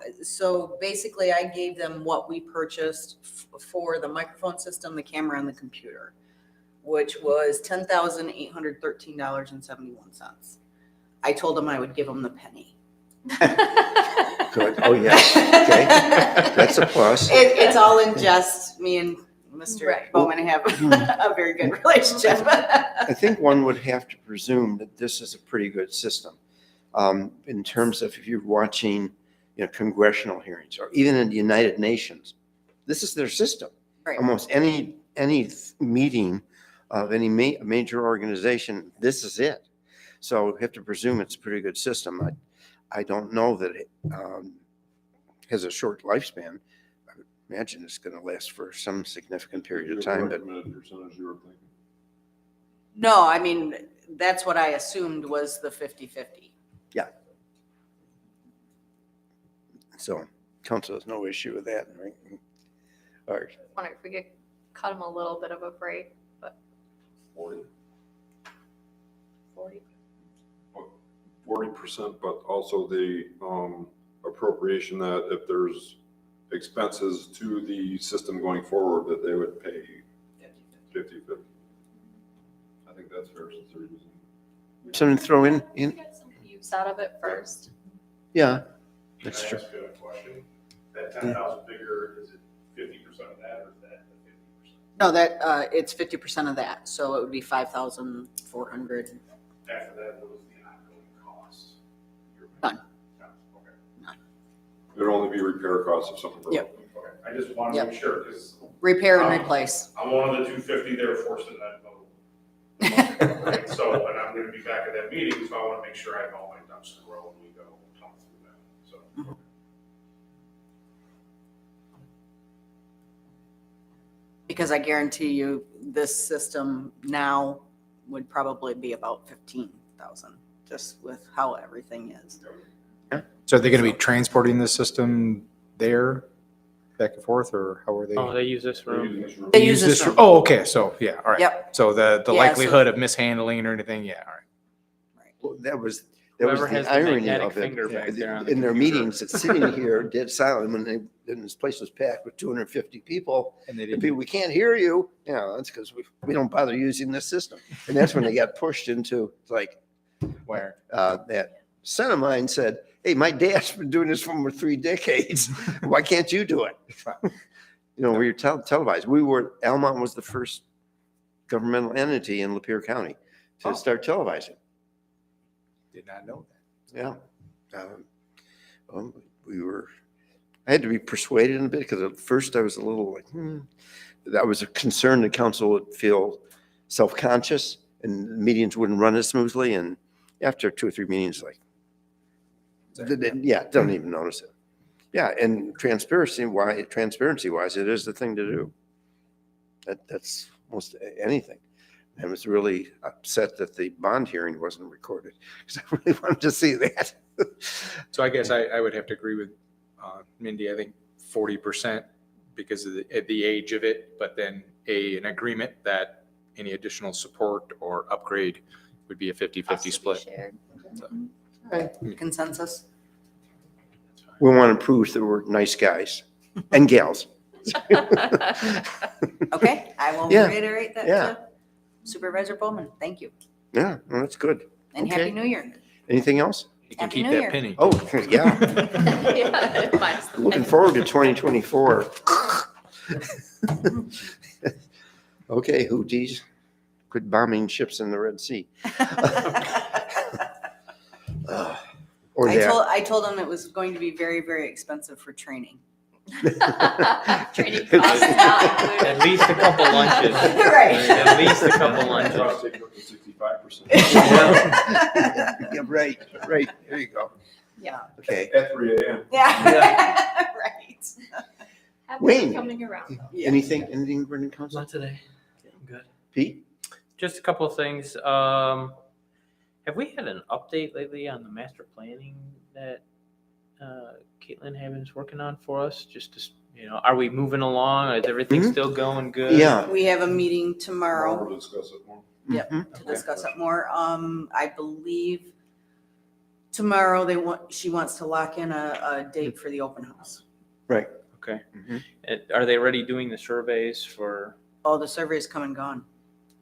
basically I gave them what we purchased for the microphone system, the camera and the computer, which was $10,813.71. I told them I would give them the penny. Good. Oh, yeah. Okay. That's a plus. It's all in jest. Me and Mr. Right. Bowman have a very good relationship. I think one would have to presume that this is a pretty good system. In terms of if you're watching, congressional hearings or even in the United Nations, this is their system. Right. Almost any meeting of any major organization, this is it. So we have to presume it's a pretty good system. I don't know that it has a short lifespan. I would imagine it's going to last for some significant period of time, but Recommended percentage you were thinking. No, I mean, that's what I assumed was the 50-50. so council has no issue with that, right? Or Wonder if we could cut them a little bit of a break, but 40. 40. 40%, but also the appropriation that if there's expenses to the system going forward, that they would pay 50/50. I think that's fair since they're using. something to throw in? We get some use out of it first. Yeah, that's true. Can I ask you a question? That 10,000 figure, is it 50% of that or is that the 50%? No, that, it's 50% of that, so it would be 5,400. After that, what was the ongoing cost? None. None, okay. It'd only be repair costs if something broke. Yep. Okay, I just wanted to Yep. make sure, because Repair and replace. I'm one of the 250 that are forced in that vote. Right, so, and I'm gonna be back at that meeting, so I wanna make sure I have all my ducks in a row when we go talk through that, so. Because I guarantee you, this system now would probably be about 15,000, just with how everything is. So are they going to be transporting the system there, back and forth, or how are they? Oh, they use this They're room. using this room. They use this room. Oh, okay, so, yeah, all right. Yep. So the Yeah, likelihood of mishandling or anything, yeah, all right. Well, that was Whoever has the the irony magnetic of it. finger back there on the In their computer. meetings, it's sitting here dead silent when this place was packed with 250 people. And they The people, we can't hear you. That's because we don't bother using this system. And that's when they got pushed into, it's like, Where? that son of mine said, hey, my dad's been doing this for over 3 decades. Why can't you do it? We're televised. Almont was the first governmental entity in Lapeer County to start televising. Did not know that. Yeah. I had to be persuaded a bit because at first I was a little like, I was concerned the council would feel self-conscious and meetings wouldn't run as smoothly. And after 2 or 3 meetings, like, don't even notice it. Yeah. And transparency wise, it is the thing to do. That's most anything. I was really upset that the bond hearing wasn't recorded because I really wanted to see that. So I guess I would have to agree with Mindy. I think 40% because of the age of it, but then an agreement that any additional support or upgrade would be a 50-50 Cost to be split. shared. Consensus? We want to prove that we're nice guys and gals. Okay, I will Yeah. reiterate that Yeah. to Supervisor Bowman. Thank you. Yeah, well, that's good. And Okay. Happy New Year. Anything else? You can Happy keep New that Year. penny. Oh, yeah. Yeah, mine's the Looking penny. forward to 2024. Okay, Houthis, quit bombing ships in the Red Sea. Or that. I told him it was going to be very, very expensive for training. Training costs not included. At least a couple lunches. Right. At least a couple lunches. Cost take up to 65%. Yeah, right. There you go. Yeah. Okay. At 3 a.m. Yeah, right. Happy Wayne. coming around. though. Yeah. Anything, Brendan Council? Not today. I'm good. Pete? Just a couple of things. Have we had an update lately on the master planning that Caitlin Havens working on for us? Just to, are we moving along? Is everything Mhm. still going good? Yeah. We have a meeting tomorrow. We'll discuss it more. Yep, Mhm. to discuss it more. I believe tomorrow she wants to lock in a date for the open house. Right. Okay. Mhm. Are they already doing the surveys for Oh, the survey's come and gone.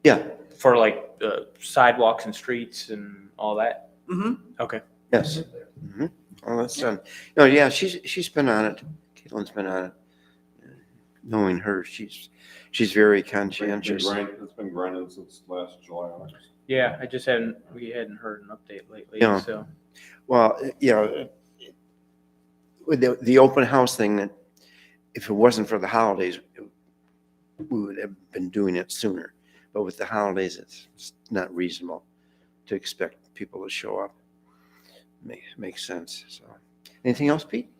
Yeah, like sidewalks and streets and all that? Mm-hmm. Okay. yes. Mhm. Oh, that's done. No, yeah, she's been on it. Caitlin's been on it. Knowing her, she's very conscientious. It's been grinding since last July, August. Yeah, we hadn't heard an update lately, Yeah. so. Well, with the open house thing, that if it wasn't for the holidays, we would have been doing it sooner. But with the holidays, it's not reasonable to expect people to show up. Makes sense. So, anything else, Pete?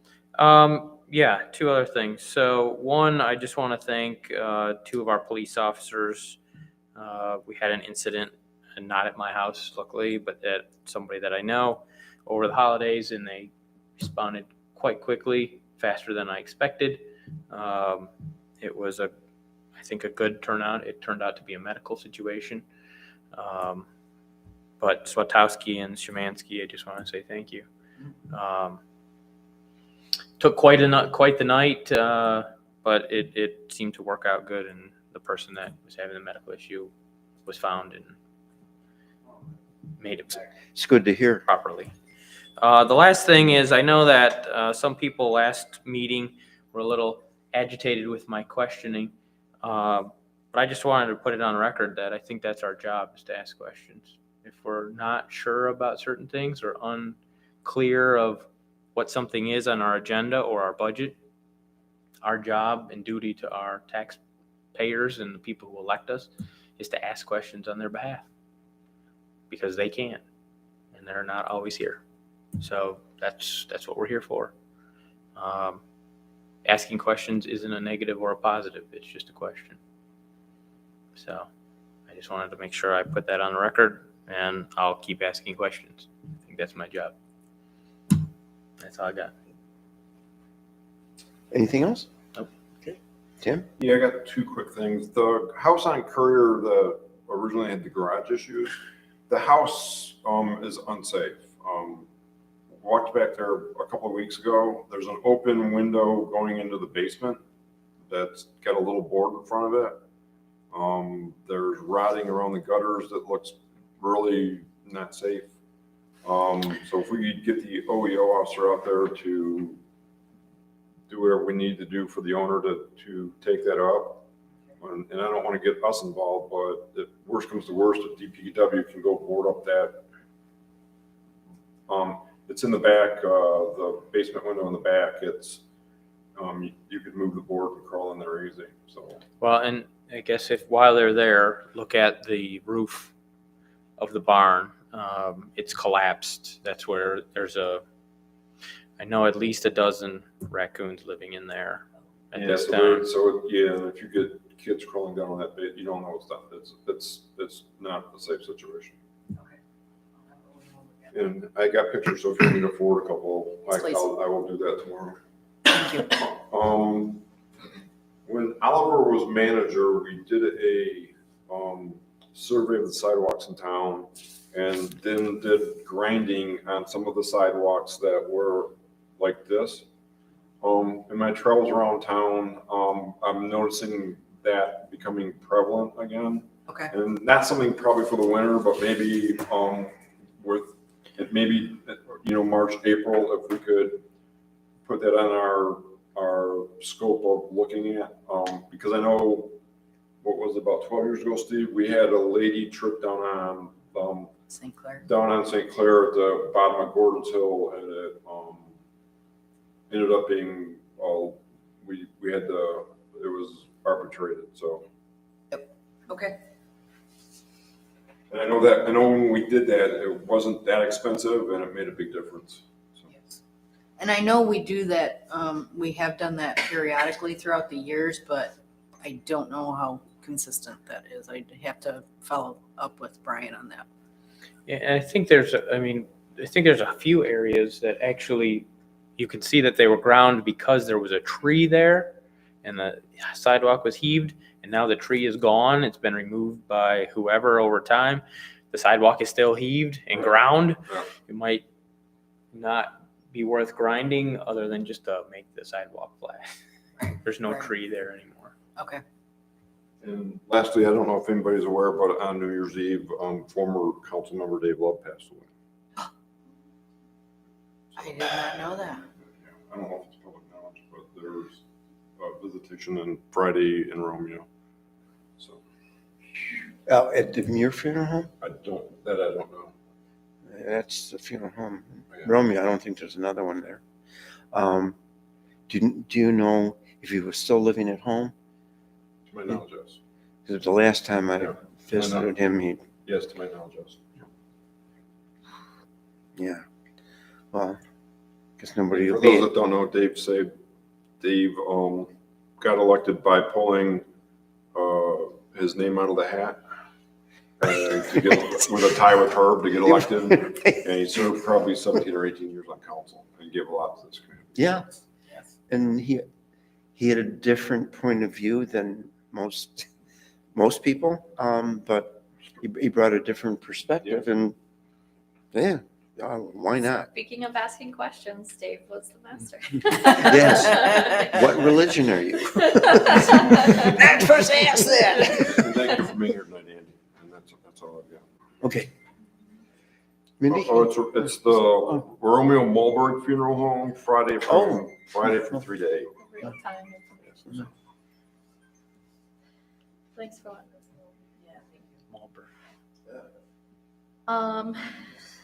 Yeah, two other things. So one, I just want to thank two of our police officers. We had an incident, and not at my house, luckily, but at somebody that I know over the holidays, and they responded quite quickly, faster than I expected. It was I think a good turnout. It turned out to be a medical situation. But Swatowski and Szymanski, I just want to say thank you. Took quite the night, but it seemed to work out good, and the person that was having the medical issue was found and made it It's good to hear. properly. The last thing is, I know that some people last meeting were a little agitated with my questioning, but I just wanted to put it on record that I think that's our job, is to ask questions. If we're not sure about certain things or unclear of what something is on our agenda or our budget, our job and duty to our taxpayers and the people who elect us is to ask questions on their behalf, because they can't, and they're not always here. So that's what we're here for. Asking questions isn't a negative or a positive. It's just a question. So I just wanted to make sure I put that on the record, and I'll keep asking questions. I think that's my job. That's all I got. Anything else? Nope. Okay. Tim? Yeah, I got two quick things. The house on Courier that originally had the garage issues, the house is unsafe. Walked back there a couple of weeks ago. There's an open window going into the basement that's got a little board in front of it. There's rotting around the gutters that looks really not safe. So if we could get the OEO officer out there to do whatever we need to do for the owner to take that up. And I don't want to get us involved, but if worst comes to worst, if DPW can go board up that. It's in the back, the basement window in the back. It's, you could move the board and crawl in there easy, so. Well, and I guess while they're there, look at the roof of the barn. It's collapsed. That's where I know at least a dozen raccoons living in there at Yeah, this so time. if you get kids crawling down on that bed, you don't know what's done. It's not a safe situation. And I got pictures, so if you need to forward a couple, Please. I will do that tomorrow. When Oliver was manager, we did a survey of the sidewalks in town, and then did grinding on some of the sidewalks that were like this. In my travels around town, I'm noticing that becoming prevalent again. Okay. And not something probably for the winter, but maybe March, April, if we could put that on our scope of looking at, because I know, what was it, about 12 years ago, Steve, we had a lady trip down on St. Clair. St. Clair at the bottom of Gordon's Hill, and it ended up being, it was arbitrated, so. Okay. And I know when we did that, it wasn't that expensive, and it made a big difference. So. Yes. And I know we do that, we have done that periodically throughout the years, but I don't know how consistent that is. I'd have to follow up with Brian on that. Yeah, and I think there's a few areas that actually you can see that they were ground because there was a tree there and the sidewalk was heaved, and now the tree is gone. It's been removed by whoever over time. The sidewalk is still heaved and ground. Yeah. It might not be worth grinding other than just to make the sidewalk flat. There's no Right. tree there anymore. Okay. And lastly, I don't know if anybody's aware, but on New Year's Eve, former council member Dave Love passed away. I did not know that. I don't know if it's public knowledge, but there's a visitation on Friday in Romeo. So At the Muir Funeral Home? I don't know. That's the funeral home. Yeah. Romeo, I don't think there's another one there. Do you know if he was still living at home? To my knowledge, yes. Because the last time I Yeah. visited him, Yes, to my knowledge, yes. yeah. Well, guess nobody For will those be. that don't know, Dave got elected by pulling his name out of the hat to get with a tie with Herb to get elected. And he served probably 17 or 18 years on council and gave a lot to this community. Yeah, Yes. and he had a different point of view than most people, but he brought a different perspective, and yeah, why not? Speaking of asking questions, Dave was the master. Yes. What religion are you? Not supposed to ask that. And thank you for being here tonight, Andy. And that's all I've got. Okay. Mindy? Oh, it's the Romeo Mulberg Funeral Home, Friday from 3 to 8. Real-time information. Thanks for letting us know.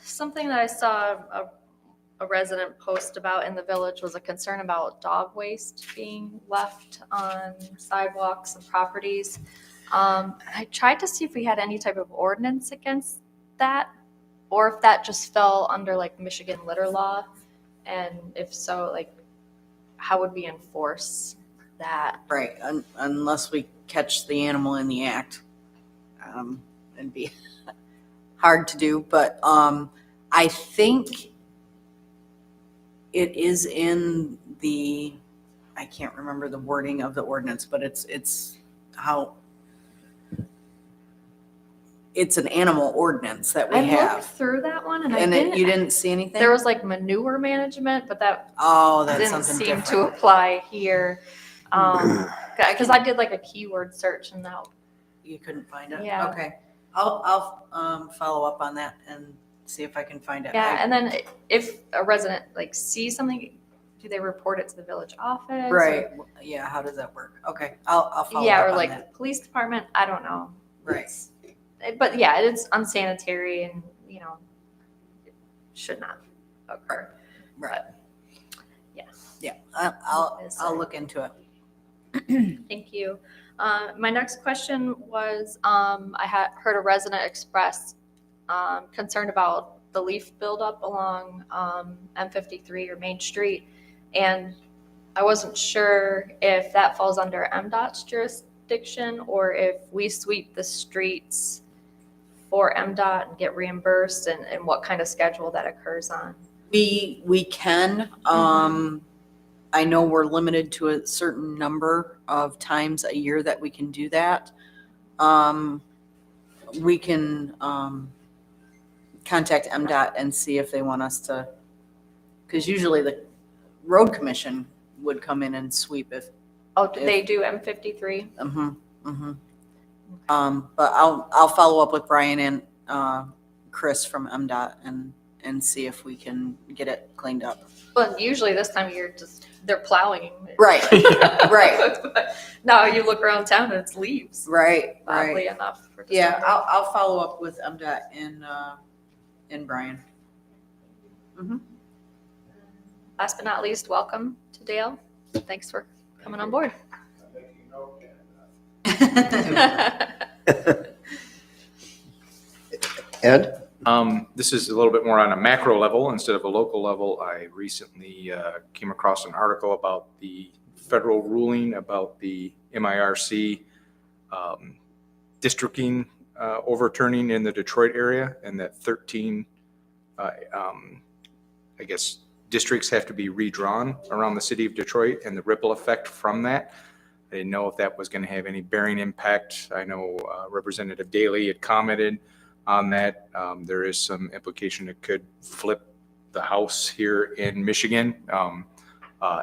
Something that I saw a resident post about in the village was a concern about dog waste being left on sidewalks and properties. I tried to see if we had any type of ordinance against that, or if that just fell under like Michigan litter law, and if so, like, how would we enforce that? Right, unless we catch the animal in the act. It'd be hard to do, but I think it is in the, I can't remember the wording of the ordinance, but it's how, it's an animal ordinance that we I looked have. through that one and I And didn't. you didn't see anything? There was like manure management, but that Oh, that's didn't something seem to different. apply here. Because I did like a keyword search and that, You couldn't find it? Yeah. Okay. I'll follow up on that and see if I can find it. yeah. And then if a resident like sees something, do they report it to the village office? or- Right, yeah, how does that work? Okay, I'll follow Yeah, up or on like that. the police department. I don't know. Right. But yeah, it's unsanitary and, it should not occur. Right. Yeah. Yeah, I'll look into it. Thank you. My next question was, I had heard a resident express concern about the leaf buildup along M53 or Main Street. And I wasn't sure if that falls under MDOT's jurisdiction or if we sweep the streets for MDOT and get reimbursed and what kind of schedule that occurs on. We can, I know we're limited to a certain number of times a year that we can do that. We can contact MDOT and see if they want us to, because usually the road commission would come in and sweep if, Oh, do they do M53? but I'll follow up with Brian and Chris from MDOT and see if we can get it cleaned up. Well, usually this time of year, they're plowing. Right, right, But now you look around town and it's leaves, right, oddly right. enough. For Yeah, December. I'll follow up with MDOT and Brian. Last but not least, welcome to Dale. Thanks for coming on board. Ed? This is a little bit more on a macro level instead of a local level. I recently came across an article about the federal ruling about the MIRC districting overturning in the Detroit area, and that 13, I guess, districts have to be redrawn around the city of Detroit and the ripple effect from that. I didn't know if that was going to have any bearing impact. I know Representative Daley had commented on that. There is some implication it could flip the House here in Michigan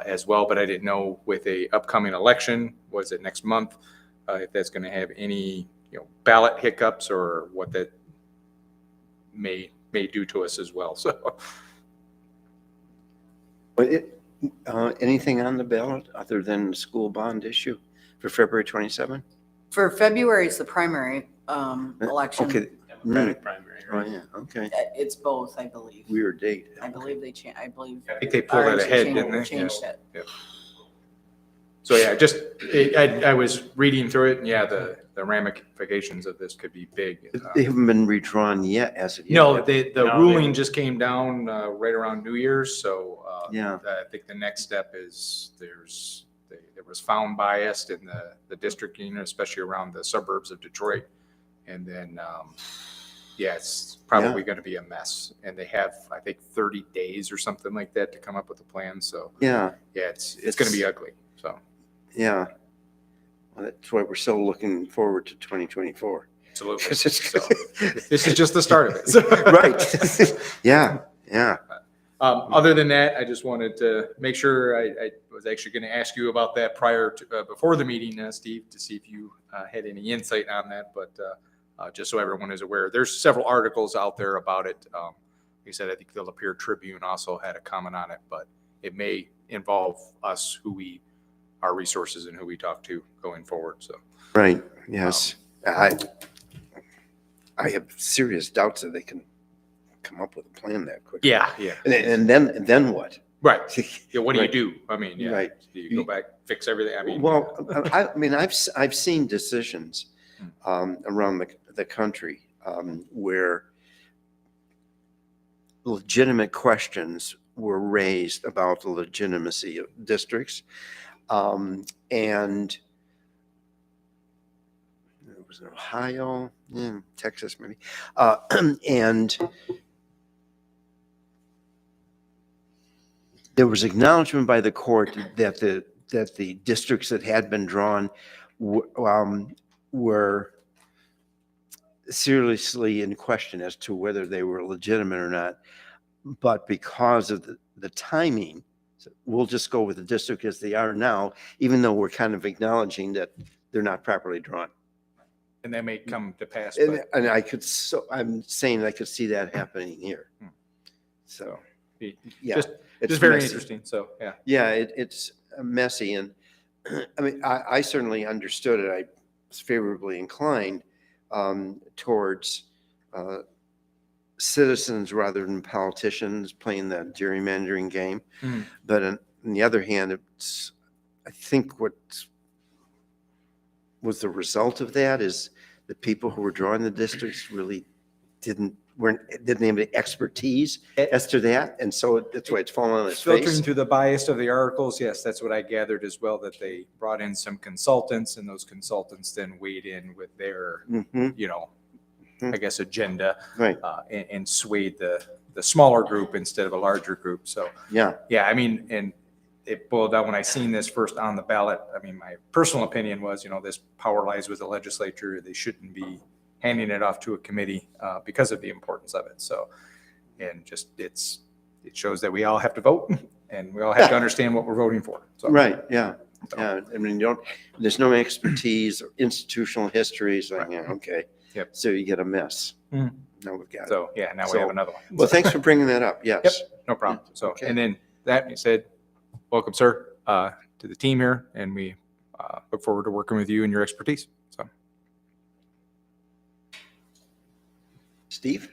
as well, but I didn't know with a upcoming election, was it next month, if that's going to have any ballot hiccups or what that may do to us as well. So, But anything on the ballot other than the school bond issue for February 27? For February is the primary election. Okay. Democratic primary, Oh, right? yeah, okay. It's both, I believe. Weird date. I believe they changed, I believe. I think they pulled that RNC ahead, changed- didn't they? Changed Yeah. it. Yeah. So yeah, I was reading through it, and yeah, the ramifications of this could be big. They haven't been redrawn yet as of yet. No, the No, ruling just came down right around New Year's, so Yeah. I think the next step is there was found biased in the district, especially around the suburbs of Detroit. And then, yeah, it's probably going to be a mess. And they have, I think, 30 days or something like that to come up with a plan. So, Yeah, yeah, it's going to be ugly. So, yeah. Well, that's why we're still looking forward to 2024. absolutely. 'Cause it's- So, this is just the start of it. So- Right. Yeah, yeah. Other than that, I just wanted to make sure I was actually going to ask you about that prior to, before the meeting, Steve, to see if you had any insight on that. But just so everyone is aware, there's several articles out there about it. Like I said, I think the Lapeer Tribune also had a comment on it, but it may involve us, our resources and who we talk to going forward. So, Right, yes. I have serious doubts that they can come up with a plan that quick. yeah. And then what? Right. Yeah, what do you Right. do? I mean, yeah. Right. Do you go back, fix everything? I mean, Well, I mean, I've seen decisions around the country where legitimate questions were raised about the legitimacy of districts. And it was in Ohio, Texas maybe. And there was acknowledgement by the court that the districts that had been drawn were seriously in question as to whether they were legitimate or not. But because of the timing, we'll just go with the district as they are now, even though we're kind of acknowledging that they're not properly drawn. and that may come to pass. And, But I'm saying I could see that happening here. So, Be- yeah. just it's very messy. interesting. So, yeah. Yeah, it's messy, and I mean, I certainly understood it. I was favorably inclined towards citizens rather than politicians playing the gerrymandering game. Mhm. But on the other hand, I think what was the result of that is the people who were drawing the districts really didn't have any expertise as to that, and so that's why it's fallen on its Filtering face. through the bias of the articles, yes, that's what I gathered as well, that they brought in some consultants, and those consultants then weighed in with their, Mhm, I guess, agenda, Right, and swayed the smaller group instead of a larger group. So, yeah, yeah, I mean, and it boiled down when I seen this first on the ballot. I mean, my personal opinion was, this power lies with the legislature. They shouldn't be handing it off to a committee because of the importance of it. So, and just it shows that we all have to vote and we all have to understand what we're voting for. So, right, yeah. Yeah, I mean, there's no expertise or institutional history, so, Right. yeah, okay. Yep. So you get a mess. Mhm. Now we've got it. So yeah, now we So- have another one. Well, thanks for bringing that up, yes. No problem. So, Okay. and then that being said, welcome, sir, to the team here, and we look forward to working with you and your expertise. So, Steve?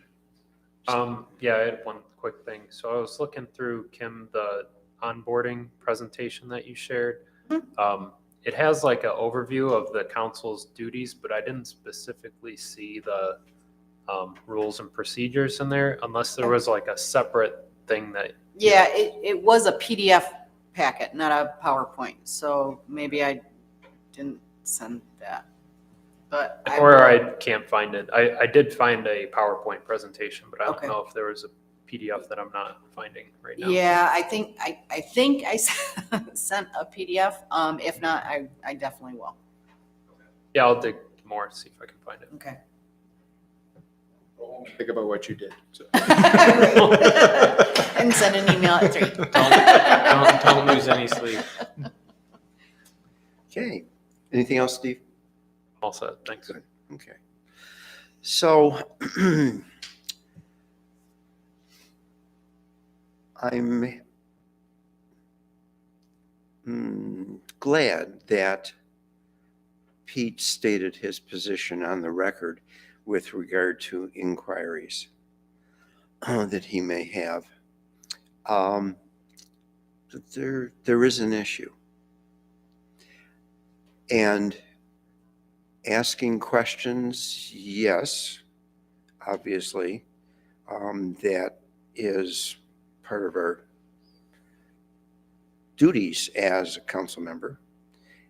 Yeah, I had one quick thing. So I was looking through, Kim, the onboarding presentation that you shared. It has like an overview of the council's duties, but I didn't specifically see the rules and procedures in there unless there was like a separate thing that. Yeah, it was a PDF packet, not a PowerPoint, so maybe I didn't send that. But Or I can't find it. I did find a PowerPoint presentation, but I don't Okay. know if there was PDF that I'm not finding right now. Yeah, I think I sent a PDF. If not, I definitely will. Yeah, I'll dig more, see if I can find it. Okay. Think about what you did. So. And send an email at 3. Don't lose any sleep. Okay. Anything else, Steve? All set, thanks. Good. Okay. So I'm glad that Pete stated his position on the record with regard to inquiries that he may have. There is an issue. And asking questions, yes, obviously, that is part of our duties as a council member.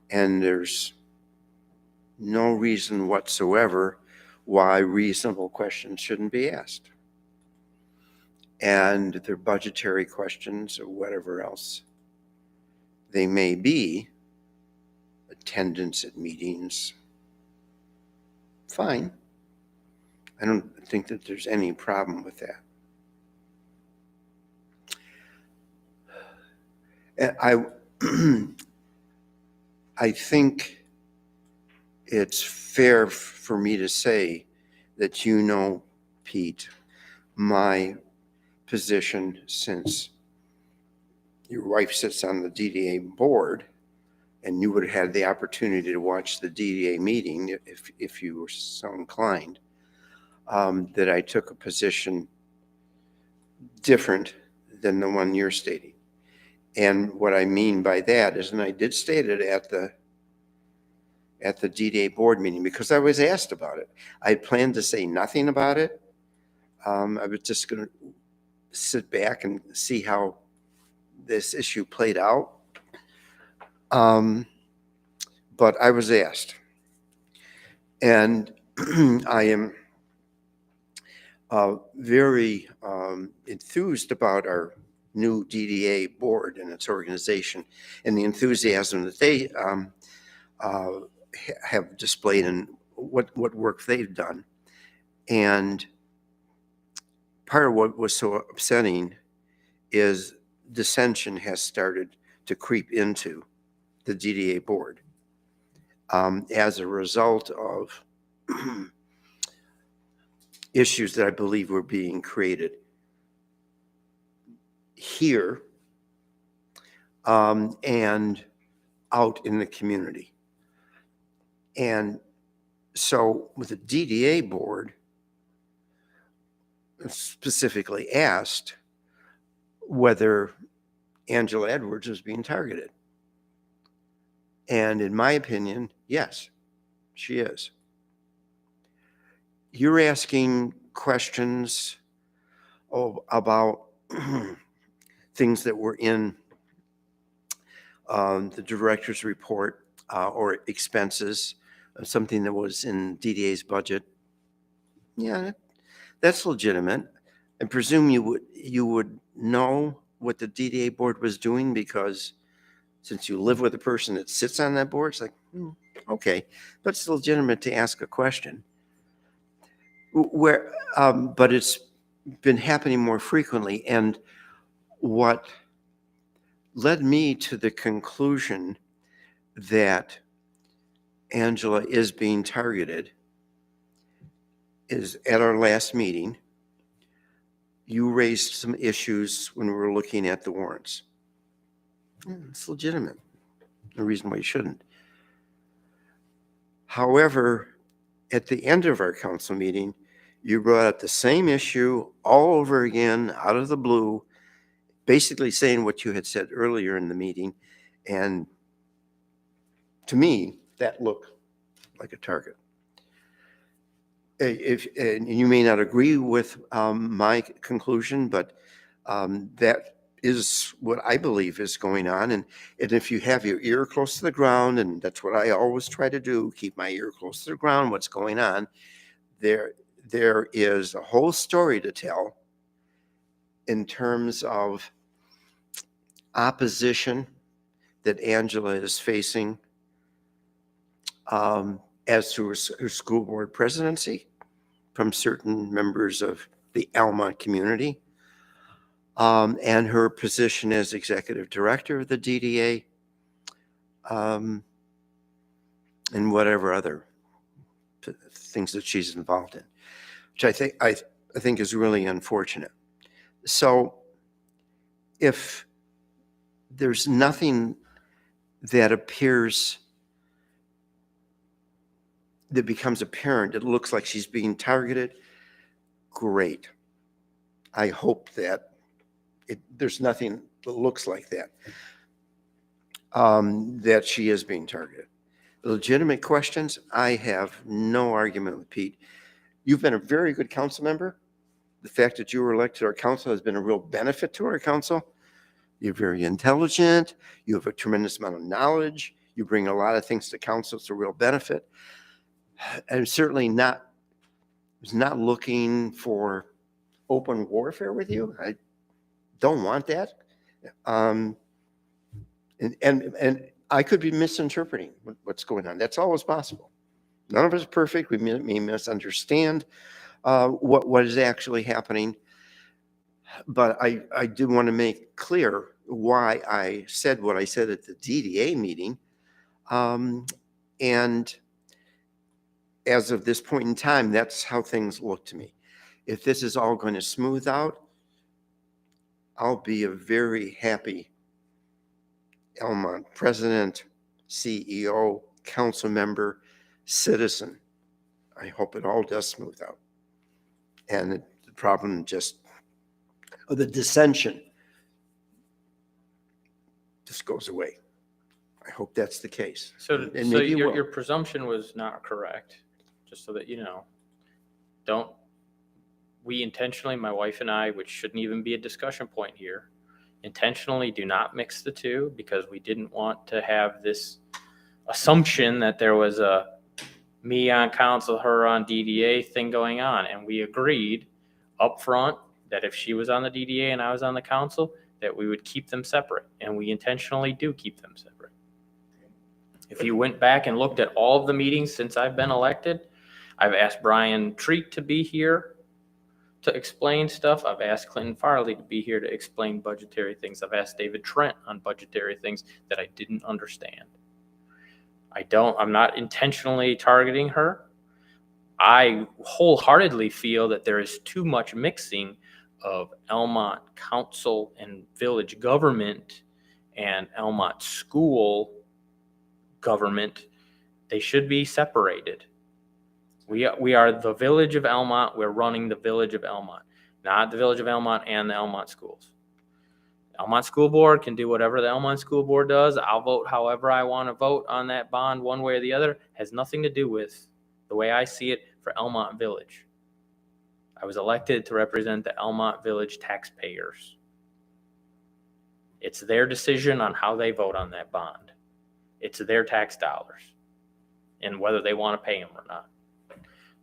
And there's no reason whatsoever why reasonable questions shouldn't be asked. And they're budgetary questions or whatever else they may be, attendance at meetings, fine. I don't think that there's any problem with that. And I think it's fair for me to say that you know, Pete, my position since your wife sits on the DDA board, and you would have had the opportunity to watch the DDA meeting if you were so inclined, that I took a position different than the one you're stating. And what I mean by that is, and I did state it at the DDA board meeting because I was asked about it. I planned to say nothing about it. I was just going to sit back and see how this issue played out. But I was asked, and I am very enthused about our new DDA board and its organization and the enthusiasm that they have displayed and what work they've done. And part of what was so upsetting is dissension has started to creep into the DDA board as a result of issues that I believe were being created here and out in the community. And so with the DDA board specifically asked whether Angela Edwards was being targeted. And in my opinion, yes, she is. You're asking questions about things that were in the director's report or expenses, something that was in DDA's budget. Yeah, that's legitimate. I presume you would know what the DDA board was doing because since you live with a person that sits on that board, it's like, okay, but it's legitimate to ask a question. But it's been happening more frequently, and what led me to the conclusion that Angela is being targeted is at our last meeting, you raised some issues when we were looking at the warrants. It's legitimate. No reason why you shouldn't. However, at the end of our council meeting, you brought up the same issue all over again, out of the blue, basically saying what you had said earlier in the meeting. And to me, that looked like a target. And you may not agree with my conclusion, but that is what I believe is going on. And if you have your ear close to the ground, and that's what I always try to do, keep my ear close to the ground, what's going on, there is a whole story to tell. in terms of opposition that Angela is facing as to her school board presidency from certain members of the Almont community, and her position as executive director of the DDA, and whatever other things that she's involved in, which I think is really unfortunate. So if there's nothing that appears, that becomes apparent, it looks like she's being targeted, great. I hope that there's nothing that looks like that, that she is being targeted. Legitimate questions, I have no argument with Pete. You've been a very good council member. The fact that you were elected to our council has been a real benefit to our council. You're very intelligent. You have a tremendous amount of knowledge. You bring a lot of things to council. It's a real benefit. And certainly was not looking for open warfare with you. I don't want that. And I could be misinterpreting what's going on. That's always possible. None of us are perfect. We may misunderstand what is actually happening. But I do want to make clear why I said what I said at the DDA meeting. And as of this point in time, that's how things look to me. If this is all going to smooth out, I'll be a very happy Almont president, CEO, council member, citizen. I hope it all does smooth out. And the problem the dissension just goes away. I hope that's the case. So, And so maybe it will. your presumption was not correct, just so that you know. We intentionally, my wife and I, which shouldn't even be a discussion point here, intentionally do not mix the two because we didn't want to have this assumption that there was a me on council, her on DDA thing going on. And we agreed up front that if she was on the DDA and I was on the council, that we would keep them separate. And we intentionally do keep them separate. If you went back and looked at all of the meetings since I've been elected, I've asked Brian Treat to be here to explain stuff. I've asked Clinton Farley to be here to explain budgetary things. I've asked David Trent on budgetary things that I didn't understand. I'm not intentionally targeting her. I wholeheartedly feel that there is too much mixing of Almont council and village government and Almont school government. They should be separated. We are the village of Almont. We're running the village of Almont, not the village of Almont and the Almont schools. Almont School Board can do whatever the Almont School Board does. I'll vote however I want to vote on that bond one way or the other. It has nothing to do with the way I see it for Almont Village. I was elected to represent the Almont Village taxpayers. It's their decision on how they vote on that bond. It's their tax dollars and whether they want to pay them or not.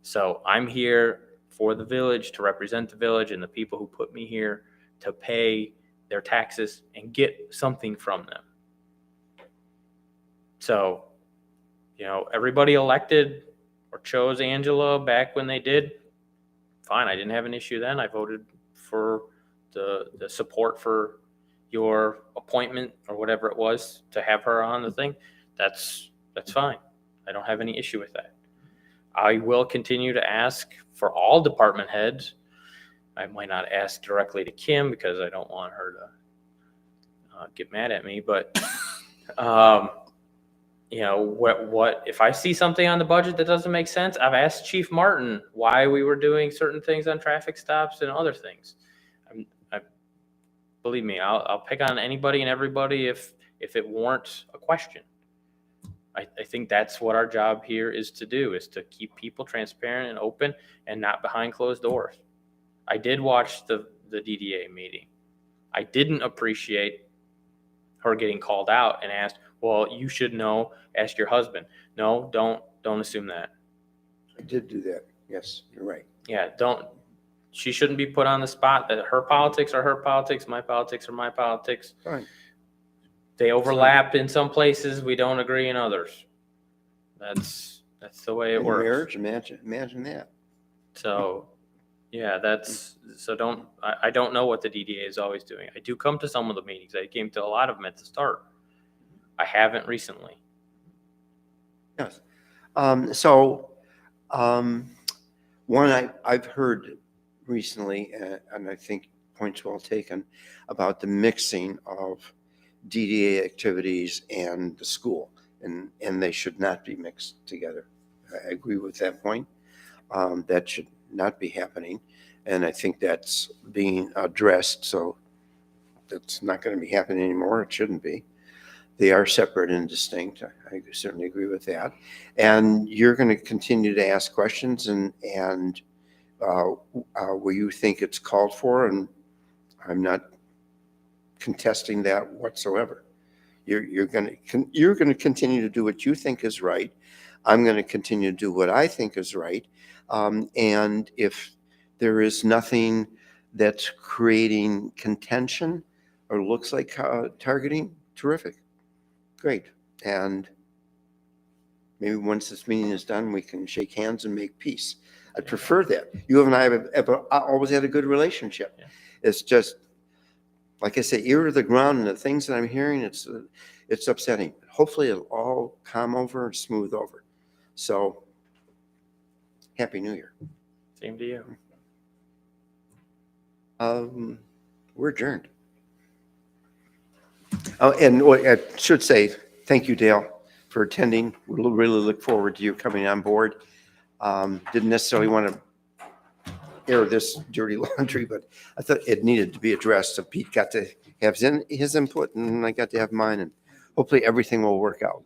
So I'm here for the village, to represent the village and the people who put me here to pay their taxes and get something from them. So, everybody elected or chose Angela back when they did, fine. I didn't have an issue then. I voted for the support for your appointment or whatever it was to have her on the thing. That's fine. I don't have any issue with that. I will continue to ask for all department heads. I might not ask directly to Kim because I don't want her to get mad at me. But, what if I see something on the budget that doesn't make sense? I've asked Chief Martin why we were doing certain things on traffic stops and other things. Believe me, I'll pick on anybody and everybody if it warrants a question. I think that's what our job here is to do, is to keep people transparent and open and not behind closed doors. I did watch the DDA meeting. I didn't appreciate her getting called out and asked, well, you should know, ask your husband. No, don't assume that. I did do that. Yes, you're right. Yeah, don't. she shouldn't be put on the spot that her politics are her politics, my politics are my politics. Fine. They overlap in some places, we don't agree in others. That's the way it In works. marriage, imagine that. So, yeah, I don't know what the DDA is always doing. I do come to some of the meetings. I came to a lot of them at the start. I haven't recently. Yes. One I've heard recently, and I think points well taken, about the mixing of DDA activities and the school, and they should not be mixed together. I agree with that point. That should not be happening, and I think that's being addressed, so that's not going to be happening anymore. It shouldn't be. They are separate and distinct. I certainly agree with that. And you're going to continue to ask questions and where you think it's called for, and I'm not contesting that whatsoever. You're going to continue to do what you think is right. I'm going to continue to do what I think is right. And if there is nothing that's creating contention or looks like targeting, terrific. Great. And maybe once this meeting is done, we can shake hands and make peace. I prefer that. You and I have always had a good relationship. Yeah. It's just, like I say, ear to the ground, and the things that I'm hearing, it's upsetting. Hopefully it'll all calm over and smooth over. So, Happy New Year. Same to you. We're adjourned. Oh, and I should say, thank you, Dale, for attending. We really look forward to you coming on board. Didn't necessarily want to air this dirty laundry, but I thought it needed to be addressed. So Pete got to have his input, and I got to have mine, and hopefully everything will work out.